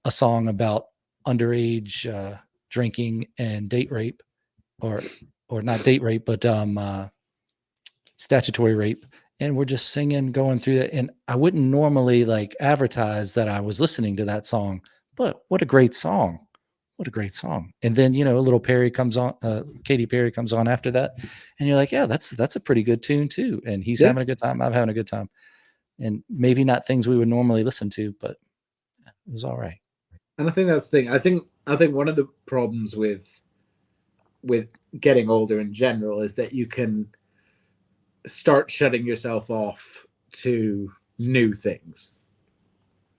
a song about underage drinking and date rape, or not date rape, but statutory rape. And we're just singing, going through it. And I wouldn't normally like advertise that I was listening to that song, but what a great song. What a great song. And then, you know, a little Perry comes on, Katy Perry comes on after that. And you're like, yeah, that's a pretty good tune too. And he's having a good time. I'm having a good time. And maybe not things we would normally listen to, but it was all right. And I think that's the thing. I think one of the problems with getting older in general is that you can start shutting yourself off to new things.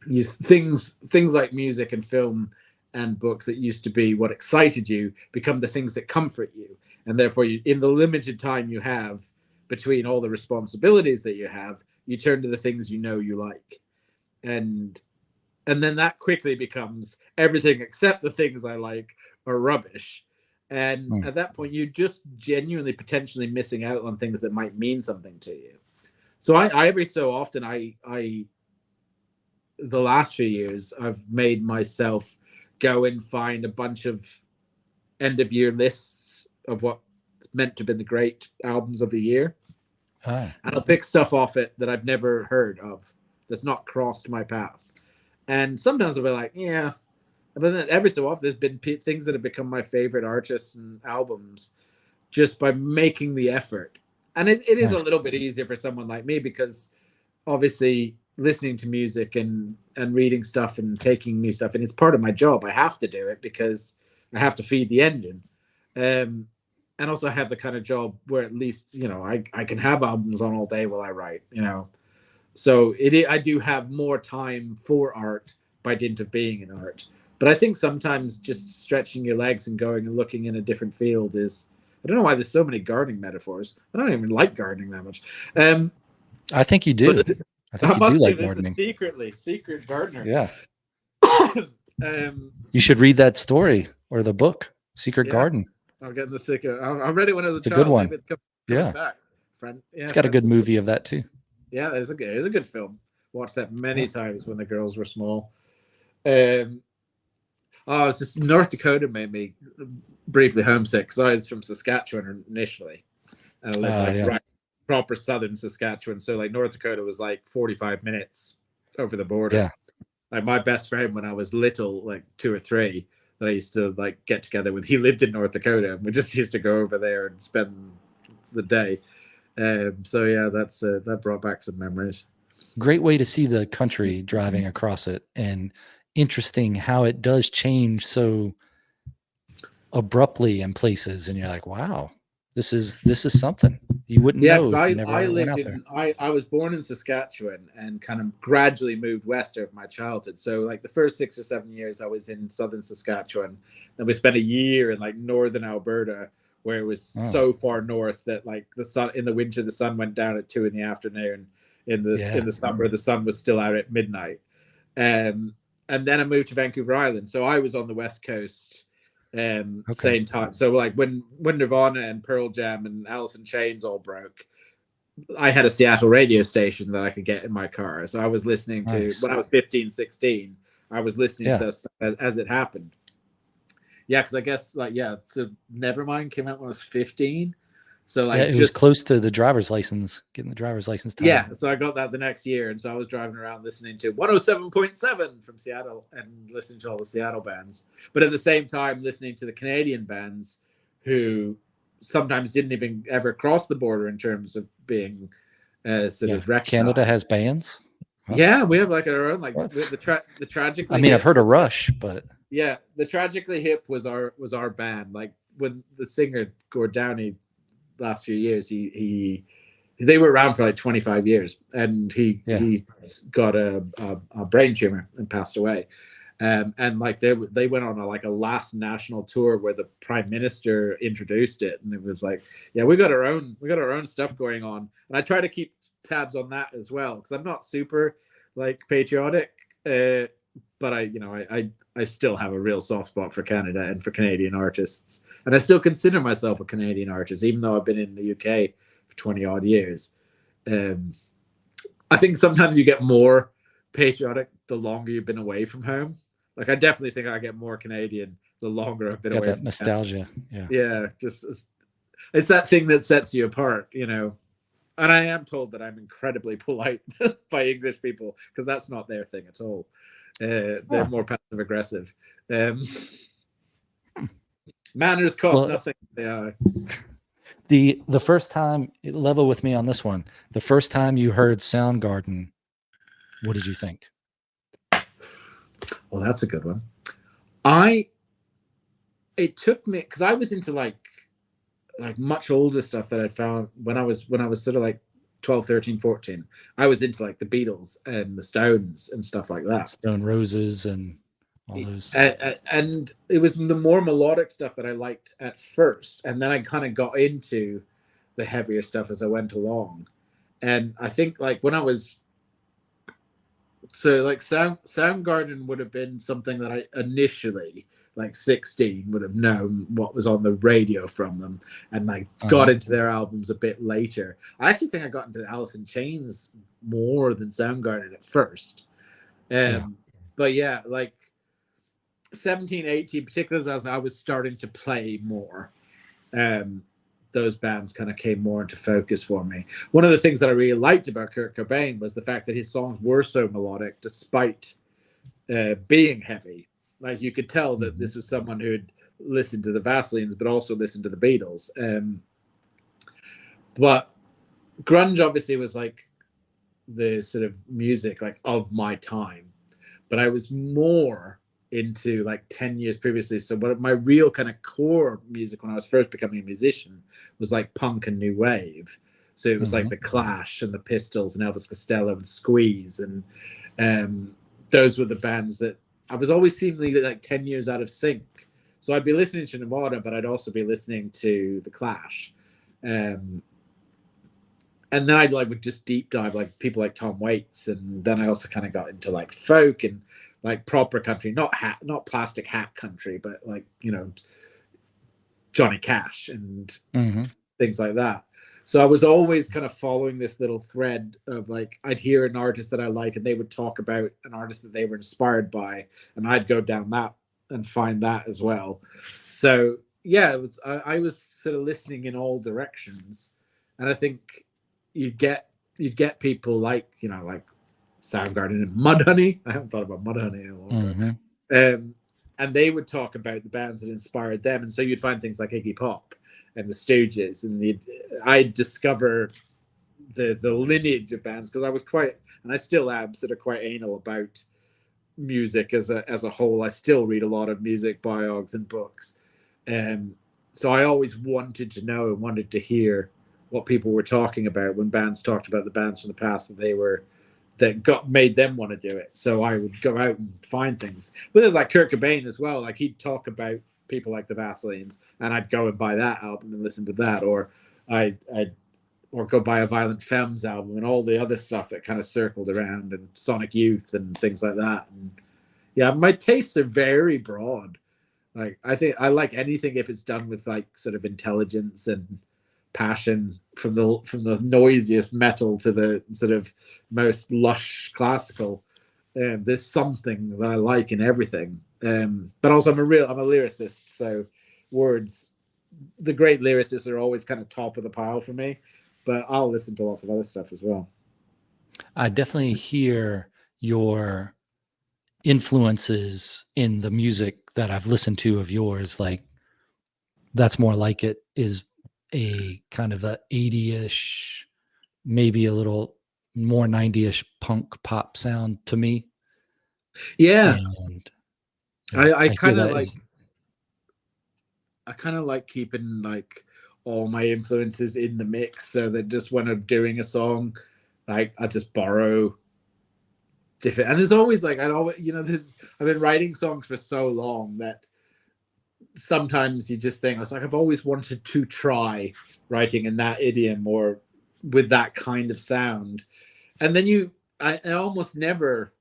Things like music and film and books that used to be what excited you become the things that comfort you. And therefore, in the limited time you have between all the responsibilities that you have, you turn to the things you know you like. And then that quickly becomes everything except the things I like are rubbish. And at that point, you're just genuinely potentially missing out on things that might mean something to you. So I every so often, the last few years, I've made myself go and find a bunch of end of year lists of what's meant to have been the great albums of the year. And I'll pick stuff off it that I've never heard of, that's not crossed my path. And sometimes I'll be like, yeah. But then every so often, there's been things that have become my favorite artists and albums just by making the effort. And it is a little bit easier for someone like me, because obviously listening to music and reading stuff and taking new stuff, and it's part of my job. I have to do it because I have to feed the engine. And also I have the kind of job where at least, you know, I can have albums on all day while I write, you know. So I do have more time for art by dint of being in art. But I think sometimes just stretching your legs and going and looking in a different field is, I don't know why there's so many gardening metaphors. I don't even like gardening that much. I think you do. I think you do like gardening. Secret gardener. Yeah. You should read that story or the book, Secret Garden. I'm getting the secret. I read it when I was a child. It's a good one. Maybe it's coming back. It's got a good movie of that too. Yeah, it's a good film. Watched that many times when the girls were small. It's just North Dakota made me briefly homesick, because I was from Saskatchewan initially, and I lived right proper southern Saskatchewan. So like North Dakota was like 45 minutes over the border. Yeah. Like my best friend when I was little, like 2 or 3, that I used to like get together with, he lived in North Dakota, and we just used to go over there and spend the day. So yeah, that brought back some memories. Great way to see the country driving across it, and interesting how it does change so abruptly in places, and you're like, wow, this is something you wouldn't know. I was born in Saskatchewan and kind of gradually moved west over my childhood. So like the first 6 or 7 years I was in southern Saskatchewan, then we spent a year in like northern Alberta, where it was so far north that like the sun in the winter, the sun went down at 2 in the afternoon. In the summer, the sun was still out at midnight. And then I moved to Vancouver Island. So I was on the West Coast same time. So like when Nirvana and Pearl Jam and Alice in Chains all broke, I had a Seattle radio station that I could get in my car. So I was listening to, when I was 15, 16, I was listening to this as it happened. Yeah, because I guess so Nevermind came out when I was 15. So like it was close to the driver's license, getting the driver's license time. Yeah, so I got that the next year, and so I was driving around listening to 107.7 from Seattle and listening to all the Seattle bands, but at the same time listening to the Canadian bands who sometimes didn't even ever cross the border in terms of being sort of recognized. Canada has bands. Huh? Yeah, we have like our own, like the Tragically. I mean, I've heard of Rush, but yeah, the Tragically Hip was our band. Like when the singer Gord Downey, last few years, they were around for like 25 years, and he got a brain tumor and passed away. And like they went on a last national tour where the prime minister introduced it, and it was like, yeah, we got our own stuff going on. And I try to keep tabs on that as well, because I'm not super like patriotic, but I still have a real soft spot for Canada and for Canadian artists, and I still consider myself a Canadian artist, even though I've been in the UK for 20 odd years. I think sometimes you get more patriotic the longer you've been away from home. Like, I definitely think I get more Canadian the longer I've been Got away that from nostalgia. Canada. Yeah. Yeah, just it's that thing that sets you apart, And I am told that I'm incredibly polite by English people, because that's not their thing at all. They're more passive aggressive. Manners cost nothing. Yeah. The first time, level with me on this one. The first time you heard Soundgarden, what did you think? Well, that's a good one. It took me, because I was into like much older stuff that I found when I was sort of like 12, 13, 14. I was into like the Beatles and the Stones and stuff like that. Stone Roses and all those. And it was the more melodic stuff that I liked at first. And then I kind of got into the heavier stuff as I went along. And I think like when I was, so like Soundgarden would have been something that I initially, like 16, would have known what was on the radio from them, and like got into their albums a bit later. I actually think I got into Alice in Chains more than Soundgarden at first. But yeah, like 17, 18, particularly as I was starting to play more, those bands kind of came more into focus for me. One of the things that I really liked about Kurt Cobain was the fact that his songs were so melodic despite being heavy. Like, you could tell that this was someone who had listened to the Vaselines, but also listened to the Beatles. But grunge obviously was like the sort of music like of my time. But I was more into like 10 years previously. So what my real kind of core music when I was first becoming a musician was like punk and new wave. So it was like the Clash and the Pistols and Elvis Costello and Squeeze, and those were the bands that I was always seemingly like 10 years out of sync. So I'd be listening to Nirvana, but I'd also be listening to the Clash. And then I'd like would just deep dive like people like Tom Waits, and then I also kind of got into like folk and like proper country, not plastic hat country, but like, Johnny Cash and things like that. So I was always kind of following this little thread of like, I'd hear an artist that I like and they would talk about an artist that they were inspired by, and I'd go down that and find that as well. So yeah, it was I was sort of listening in all directions, and I think you'd get people like like Soundgarden and Mudhoney. I haven't thought about Mudhoney in a long time. And they would talk about the bands that inspired them, and so you'd find things like Iggy Pop and the Stooges, and I'd discover the lineage of bands, because I was quite, and I still am, sort of quite anal about music as a whole. I still read a lot of music biogs and books, so I always wanted to know and wanted to hear what people were talking about when bands talked about the bands from the past that made them want to do it. So I would go out and find things. But there's like Kurt Cobain as well. Like, he'd talk about people like the Vaselines, and I'd go and buy that album and listen to that, or I'd go buy a Violent Femmes album and all the other stuff that kind of circled around, and Sonic Youth and things like that. And yeah, my tastes are very broad. Like, I think I like anything if it's done with like sort of intelligence and passion, from the noisiest metal to the sort of most lush classical. There's something that I like in everything. But also I'm a lyricist, so words, the great lyricists are always kind of top of the pile for me, but I'll listen to lots of other stuff as well. I definitely hear your influences in the music that I've listened to of yours. Like, That's More Like It is a kind of a 80-ish, maybe a little more 90-ish punk pop sound to me. Yeah. And I kind of like, I kind of like keeping like all my influences in the mix, so that just when I'm doing a song, like, I just borrow different. And there's always like, I've been writing songs for so long that sometimes you just think, I've always wanted to try writing in that idiom or with that kind of sound. And then I almost never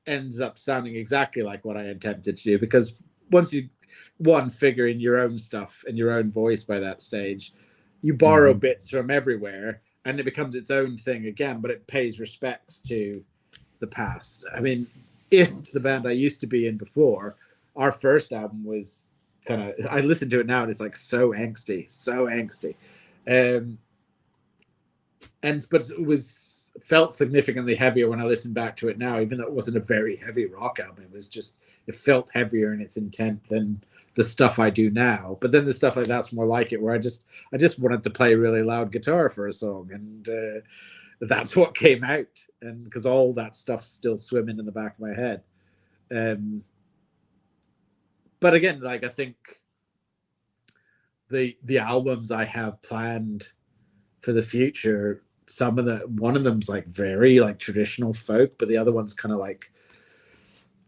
ends up sounding exactly like what I attempted to do, because once you figure in your own stuff and your own voice by that stage, you borrow bits from everywhere and it becomes its own thing again, but it pays respects to the past. I mean, the band I used to be in before, our first album was kind of, I listen to it now and it's like so angsty. But it was felt significantly heavier when I listen back to it now, even though it wasn't a very heavy rock album. It felt heavier in its intent than the stuff I do now. But then the stuff like that's more like it, where I just wanted to play really loud guitar for a song, and that's what came out. And because all that stuff's still swimming in the back of my head. But again, like, I think the albums I have planned for the future, one of them's like very like traditional folk, but the other one's kind of like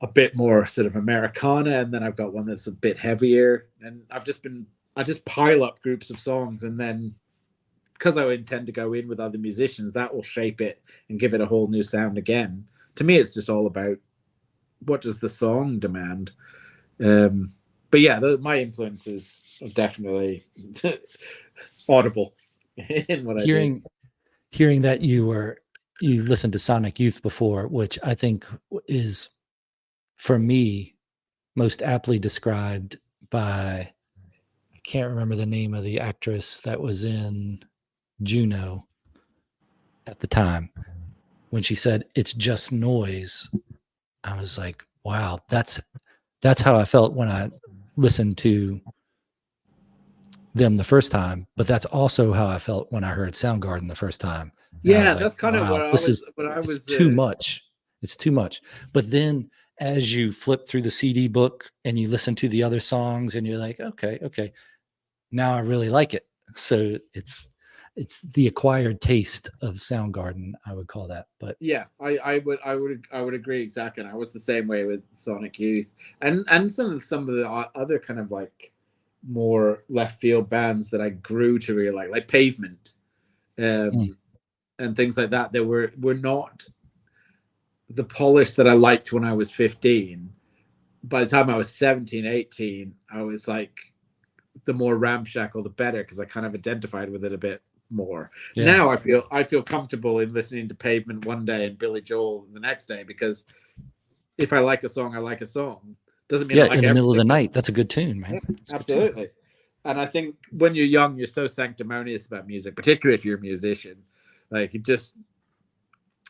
a bit more sort of Americana, and then I've got one that's a bit heavier. And I just pile up groups of songs, and then because I intend to go in with other musicians, that will shape it and give it a whole new sound again. To me, it's just all about what does the song demand. But yeah, my influences are definitely audible in what I do. Hearing that you listened to Sonic Youth before, which I think is, for me, most aptly described by, I can't remember the name of the actress that was in Juno at the time, when she said it's just noise. I was like, wow, that's how I felt when I listened to them the first time, but that's also how I felt when I heard Soundgarden the first time. And Yeah, like, that's kind of what I was. It's too much. It's too much. But then as you flip through the CD book and you listen to the other songs, and you're like, okay, now I really like it. So it's the acquired taste of Soundgarden, I would call that. But yeah, I would agree exactly. And I was the same way with Sonic Youth, and some of the other kind of like more left field bands that I grew to really like Pavement, and things like that. They were not the polish that I liked when I was 15. By the time I was 17, 18, I was like, the more ramshackle, the better, because I kind of identified with it a bit more. Yeah. Now I feel comfortable in listening to Pavement one day and Billy Joel the next day, because if I like a song, I like a song. Doesn't mean I like in the middle of the night. That's a good tune, man. Yeah, absolutely. Tune. And I think when you're young, you're so sanctimonious about music, particularly if you're a musician. Like, you just,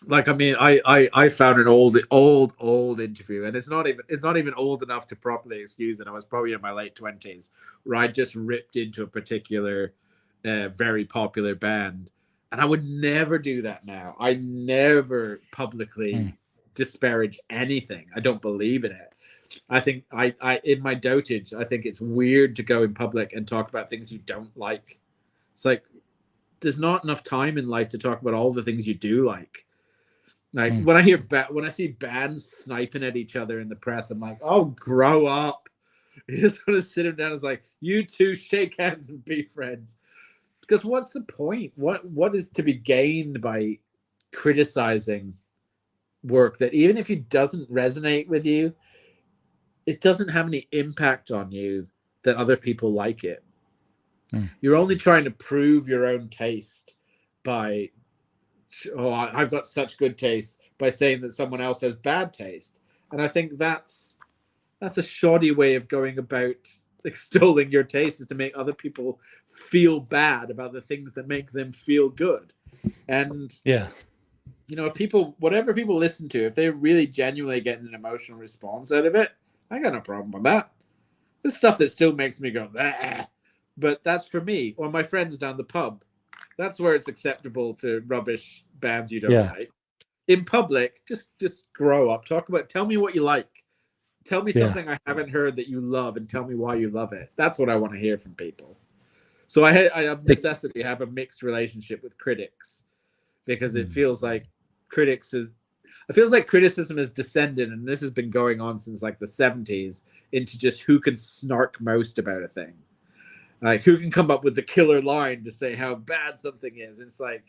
like, I mean, I found an old interview, and it's not even old enough to properly excuse it. I was probably in my late 20s, where I just ripped into a particular very popular band, and I would never do that now. I never publicly disparage anything. I don't believe in it. I think I in my dotage, I think it's weird to go in public and talk about things you don't like. It's like, there's not enough time in life to talk about all the things you do like. Like, when I see bands sniping at each other in the press, I'm like, oh, grow up. You just want to sit them down. It's like, you two shake hands and be friends. Because what's the point? What is to be gained by criticizing work that, even if it doesn't resonate with you, it doesn't have any impact on you that other people like it? You're only trying to prove your own taste by, I've got such good taste, by saying that someone else has bad taste. And I think that's a shoddy way of going about extolling your taste, is to make other people feel bad about the things that make them feel good. And yeah, you know, whatever people listen to, if they're really genuinely getting an emotional response out of it, I got no problem with that. There's stuff that still makes me go, bah, but that's for me or my friends down the pub. That's where it's acceptable to rubbish bands you don't like. In public, just grow up. Tell me what you like. Tell me something I haven't heard that you love, and tell me why you love it. That's what I want to hear from people. So I have necessity have a mixed relationship with critics, because it feels like criticism has descended, and this has been going on since like the 70s, into just who can snark most about a thing. Like, who can come up with the killer line to say how bad something is. It's like,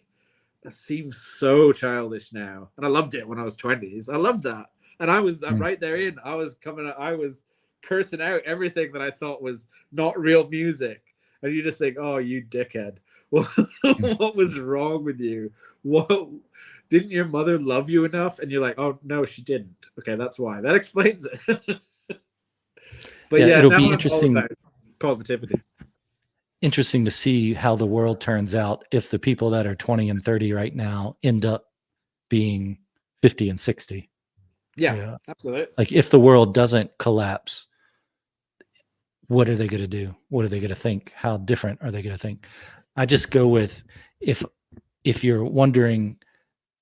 it seems so childish now. And I loved it when I was 20s. I loved that. And I was Mm. right there in. I was coming. I was cursing out everything that I thought was not real music. And you just think, oh, you dickhead. What was wrong with you? What didn't your mother love you enough? And you're like, oh no, she didn't. Okay, that's why. That explains it. But Yeah, yeah, it'll now be I'm all interesting. about positivity. Interesting to see how the world turns out if the people that are 20 and 30 right now end up being 50 and 60. Yeah, absolutely. Like if the world doesn't collapse, what are they going to do? What are they going to think? How different are they going to think? I just go with if you're wondering,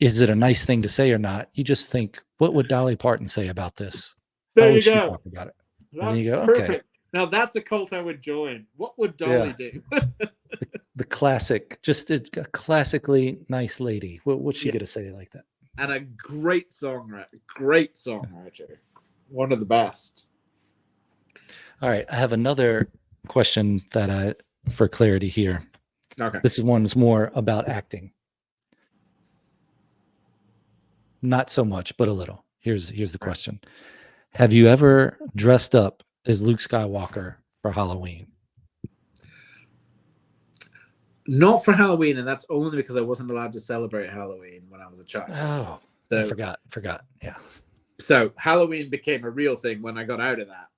is it a nice thing to say or not? You just think, what would Dolly Parton say about this? There How you would she go. talk about it? And then That's you go, okay. perfect. Now that's a cult I would join. What would Dolly Yeah. do? The classic, just a classically nice lady. What's she Yeah. going to say like that? And a great songwriter. One of the best. All right. I have another question for clarity here. Okay. This one's more about acting. Not so much, but a little. Here's the question. Have you ever dressed up as Luke Skywalker for Halloween? Not for Halloween, and that's only because I wasn't allowed to celebrate Halloween when I was a child. Oh, so, I forgot. Yeah. So Halloween became a real thing when I got out of that.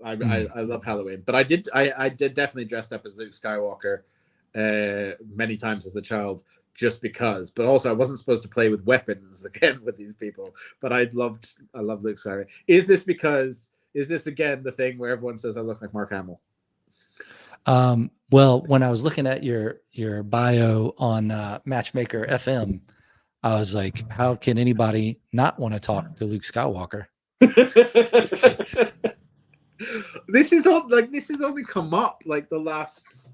I love Halloween, but I did definitely dressed up as Luke Skywalker many times as a child, just because. But also, I wasn't supposed to play with weapons again with these people. But I love Luke Skywalker. Is this again the thing where everyone says I look like Mark Hamill? Well, when I was looking at your bio on Matchmaker FM, I was like, how can anybody not want to talk to Luke Skywalker? This has only come up like the last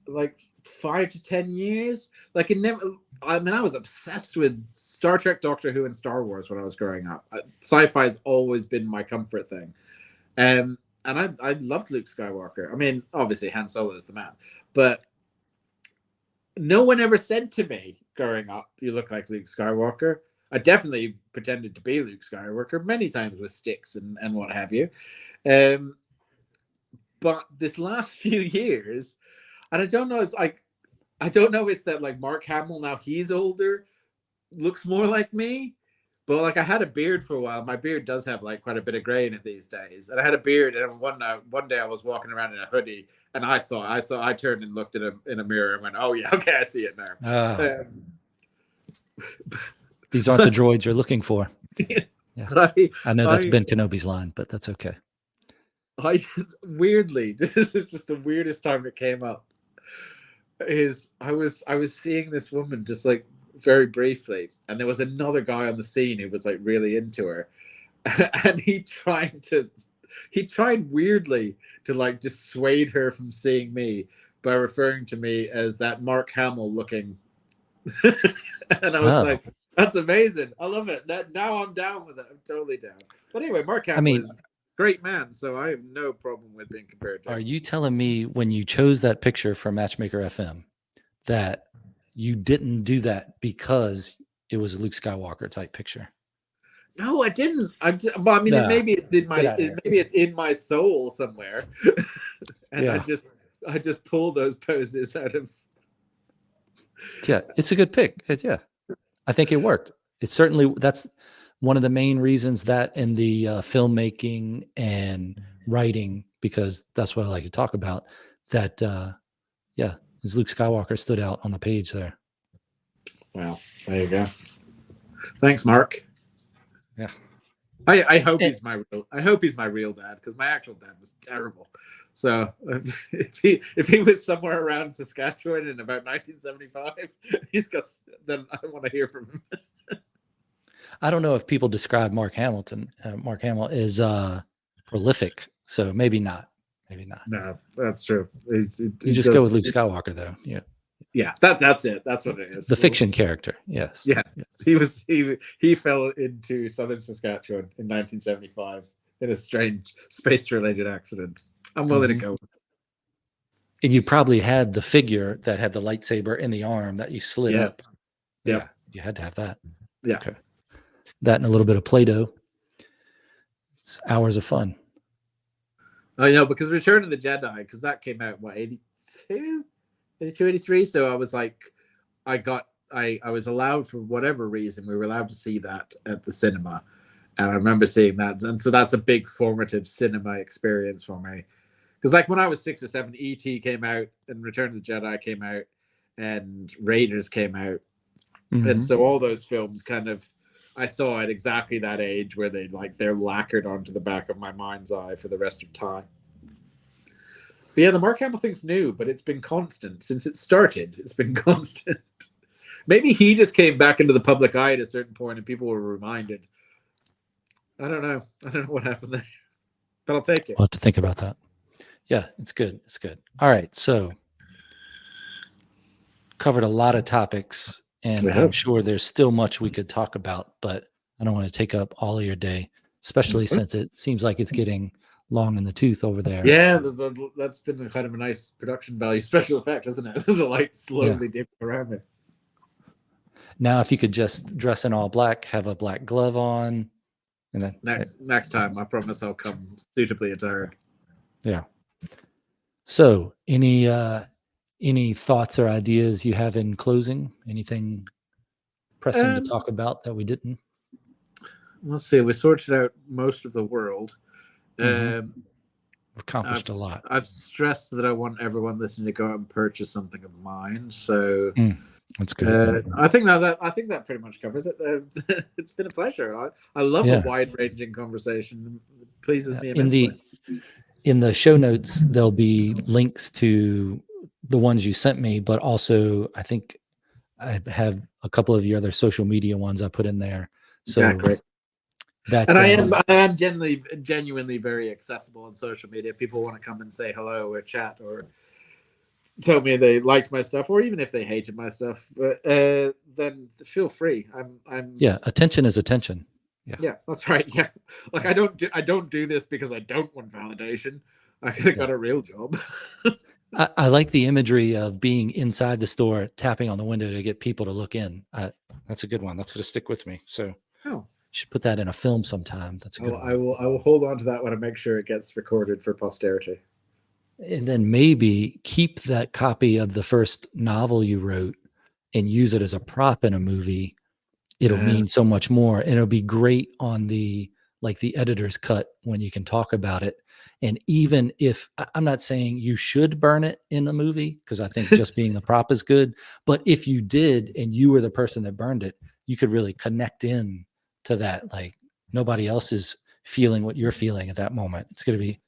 5 to 10 years. Like it never. I mean, I was obsessed with Star Trek, Doctor Who, and Star Wars when I was growing up. Sci-fi has always been my comfort thing. And I loved Luke Skywalker. I mean, obviously Han Solo is the man, but no one ever said to me growing up, "You look like Luke Skywalker." I definitely pretended to be Luke Skywalker many times with sticks and what have you. But this last few years, and I don't know, it's that like Mark Hamill, now he's older, looks more like me. But like I had a beard for a while. My beard does have like quite a bit of gray in it these days. And I had a beard, and one day I was walking around in a hoodie, and I turned and looked at him in a mirror and went, "Oh yeah, okay, I see it now." These aren't the droids you're looking for. Yeah. I know that's Ben Kenobi's line, but that's okay. Weirdly, this is just the weirdest time it came up. I was seeing this woman just like very briefly, and there was another guy on the scene who was like really into her, and he tried weirdly to like dissuade her from seeing me by referring to me as that Mark Hamill looking. And I was like, that's amazing. I love it. Now I'm down with it. I'm totally down. But anyway, Mark Hamill is a great man, so I have no problem with being compared to him. Are you telling me when you chose that picture for Matchmaker FM that you didn't do that because it was a Luke Skywalker type picture? No, I didn't. Maybe it's in my soul somewhere, and yeah. I just pull those poses out of. Yeah, it's a good pick. Yeah, I think it worked. That's one of the main reasons that in the filmmaking and writing, because that's what I like to talk about. That as Luke Skywalker stood out on the page there. Wow, there you go. Thanks, Mark. Yeah, I hope he's my real dad, because my actual dad was terrible. So if he was somewhere around Saskatchewan in about 1975, then I want to hear from him. I don't know if people describe Mark Hamill as prolific, so maybe not. No, that's true. You just go with Luke Skywalker, though. Yeah. Yeah, that's it. That's what it is. The fiction character. Yes. Yeah. Yes. He fell into southern Saskatchewan in 1975 in a strange space-related accident. I'm willing to go. And you probably had the figure that had the lightsaber in the arm that you slid up. Yeah. You had to have that. Yeah. Okay. That and a little bit of Play-Doh. It's hours of fun. I know, because Return of the Jedi, because that came out, what, 82? 82, 83? So I was like, I was allowed, for whatever reason, we were allowed to see that at the cinema. And I remember seeing that. And so that's a big formative cinema experience for me. Because like when I was 6 or 7, E.T. came out and Return of the Jedi came out and Raiders came out. And so all those films kind of, I saw at exactly that age where they're lacquered onto the back of my mind's eye for the rest of time. But yeah, the Mark Hamill thing's new, but it's been constant since it started. It's been constant. Maybe he just came back into the public eye at a certain point and people were reminded. I don't know. I don't know what happened there, but I'll take it. We'll have to think about that. Yeah, it's good. It's good. All right. So covered a lot of topics, and I'm sure there's still much we could talk about, but I don't want to take up all of your day, especially since it seems like it's getting long in the tooth over there. Yeah, that's been kind of a nice production value special effect, isn't it? The light slowly dipping around it. Now, if you could just dress in all black, have a black glove on, and then next time, I promise I'll come suitably attired. Yeah. So, any thoughts or ideas you have in closing? Anything pressing to talk about that we didn't? Let's see. We sorted out most of the world. We've accomplished a lot. I've stressed that I want everyone listening to go out and purchase something of mine. So that's good. I think that pretty much covers it. It's been a pleasure. I love a wide-ranging conversation. It pleases me immensely. In the show notes, there'll be links to the ones you sent me, but also I think I have a couple of your other social media ones I put in there. So great. And I am genuinely very accessible on social media. People want to come and say hello or chat or tell me they liked my stuff, or even if they hated my stuff, then feel free. Attention is attention. Yeah, that's right. Yeah, like I don't do this because I don't want validation. I could have got a real job. I like the imagery of being inside the store, tapping on the window to get people to look in. That's a good one. That's going to stick with me. So you should put that in a film sometime. That's a good one. I will hold on to that one and make sure it gets recorded for posterity. And then maybe keep that copy of the first novel you wrote and use it as a prop in a movie. It'll mean so much more. And it'll be great on the editor's cut when you can talk about it. And even if I'm not saying you should burn it in the movie, because I think just being the prop is good. But if you did, and you were the person that burned it, you could really connect in to that. Like nobody else is feeling what you're feeling at that moment.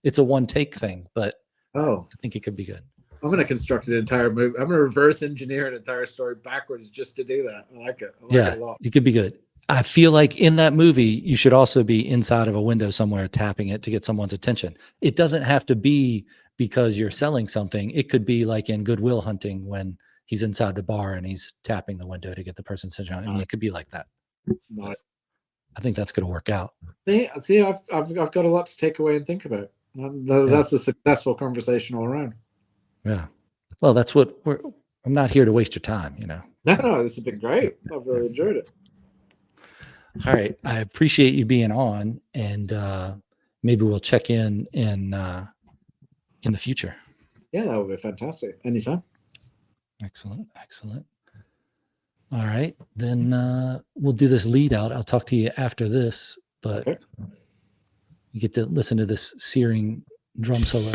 It's a one take thing, but I think it could be good. I'm going to construct an entire movie. I'm going to reverse engineer an entire story backwards just to do that. I like it. I like it a lot. It could be good. I feel like in that movie, you should also be inside of a window somewhere tapping it to get someone's attention. It doesn't have to be because you're selling something. It could be like in Good Will Hunting when he's inside the bar and he's tapping the window to get the person's attention. I mean, it could be like that. I think that's going to work out. See, I've got a lot to take away and think about. That's a successful conversation all around. Yeah. Well, that's what I'm not here to waste your time, No, this has been great. I've really enjoyed it. All right. I appreciate you being on, and maybe we'll check in the future. Yeah, that would be fantastic. Anytime. Excellent. All right. Then we'll do this lead out. I'll talk to you after this, but you get to listen to this searing drum solo.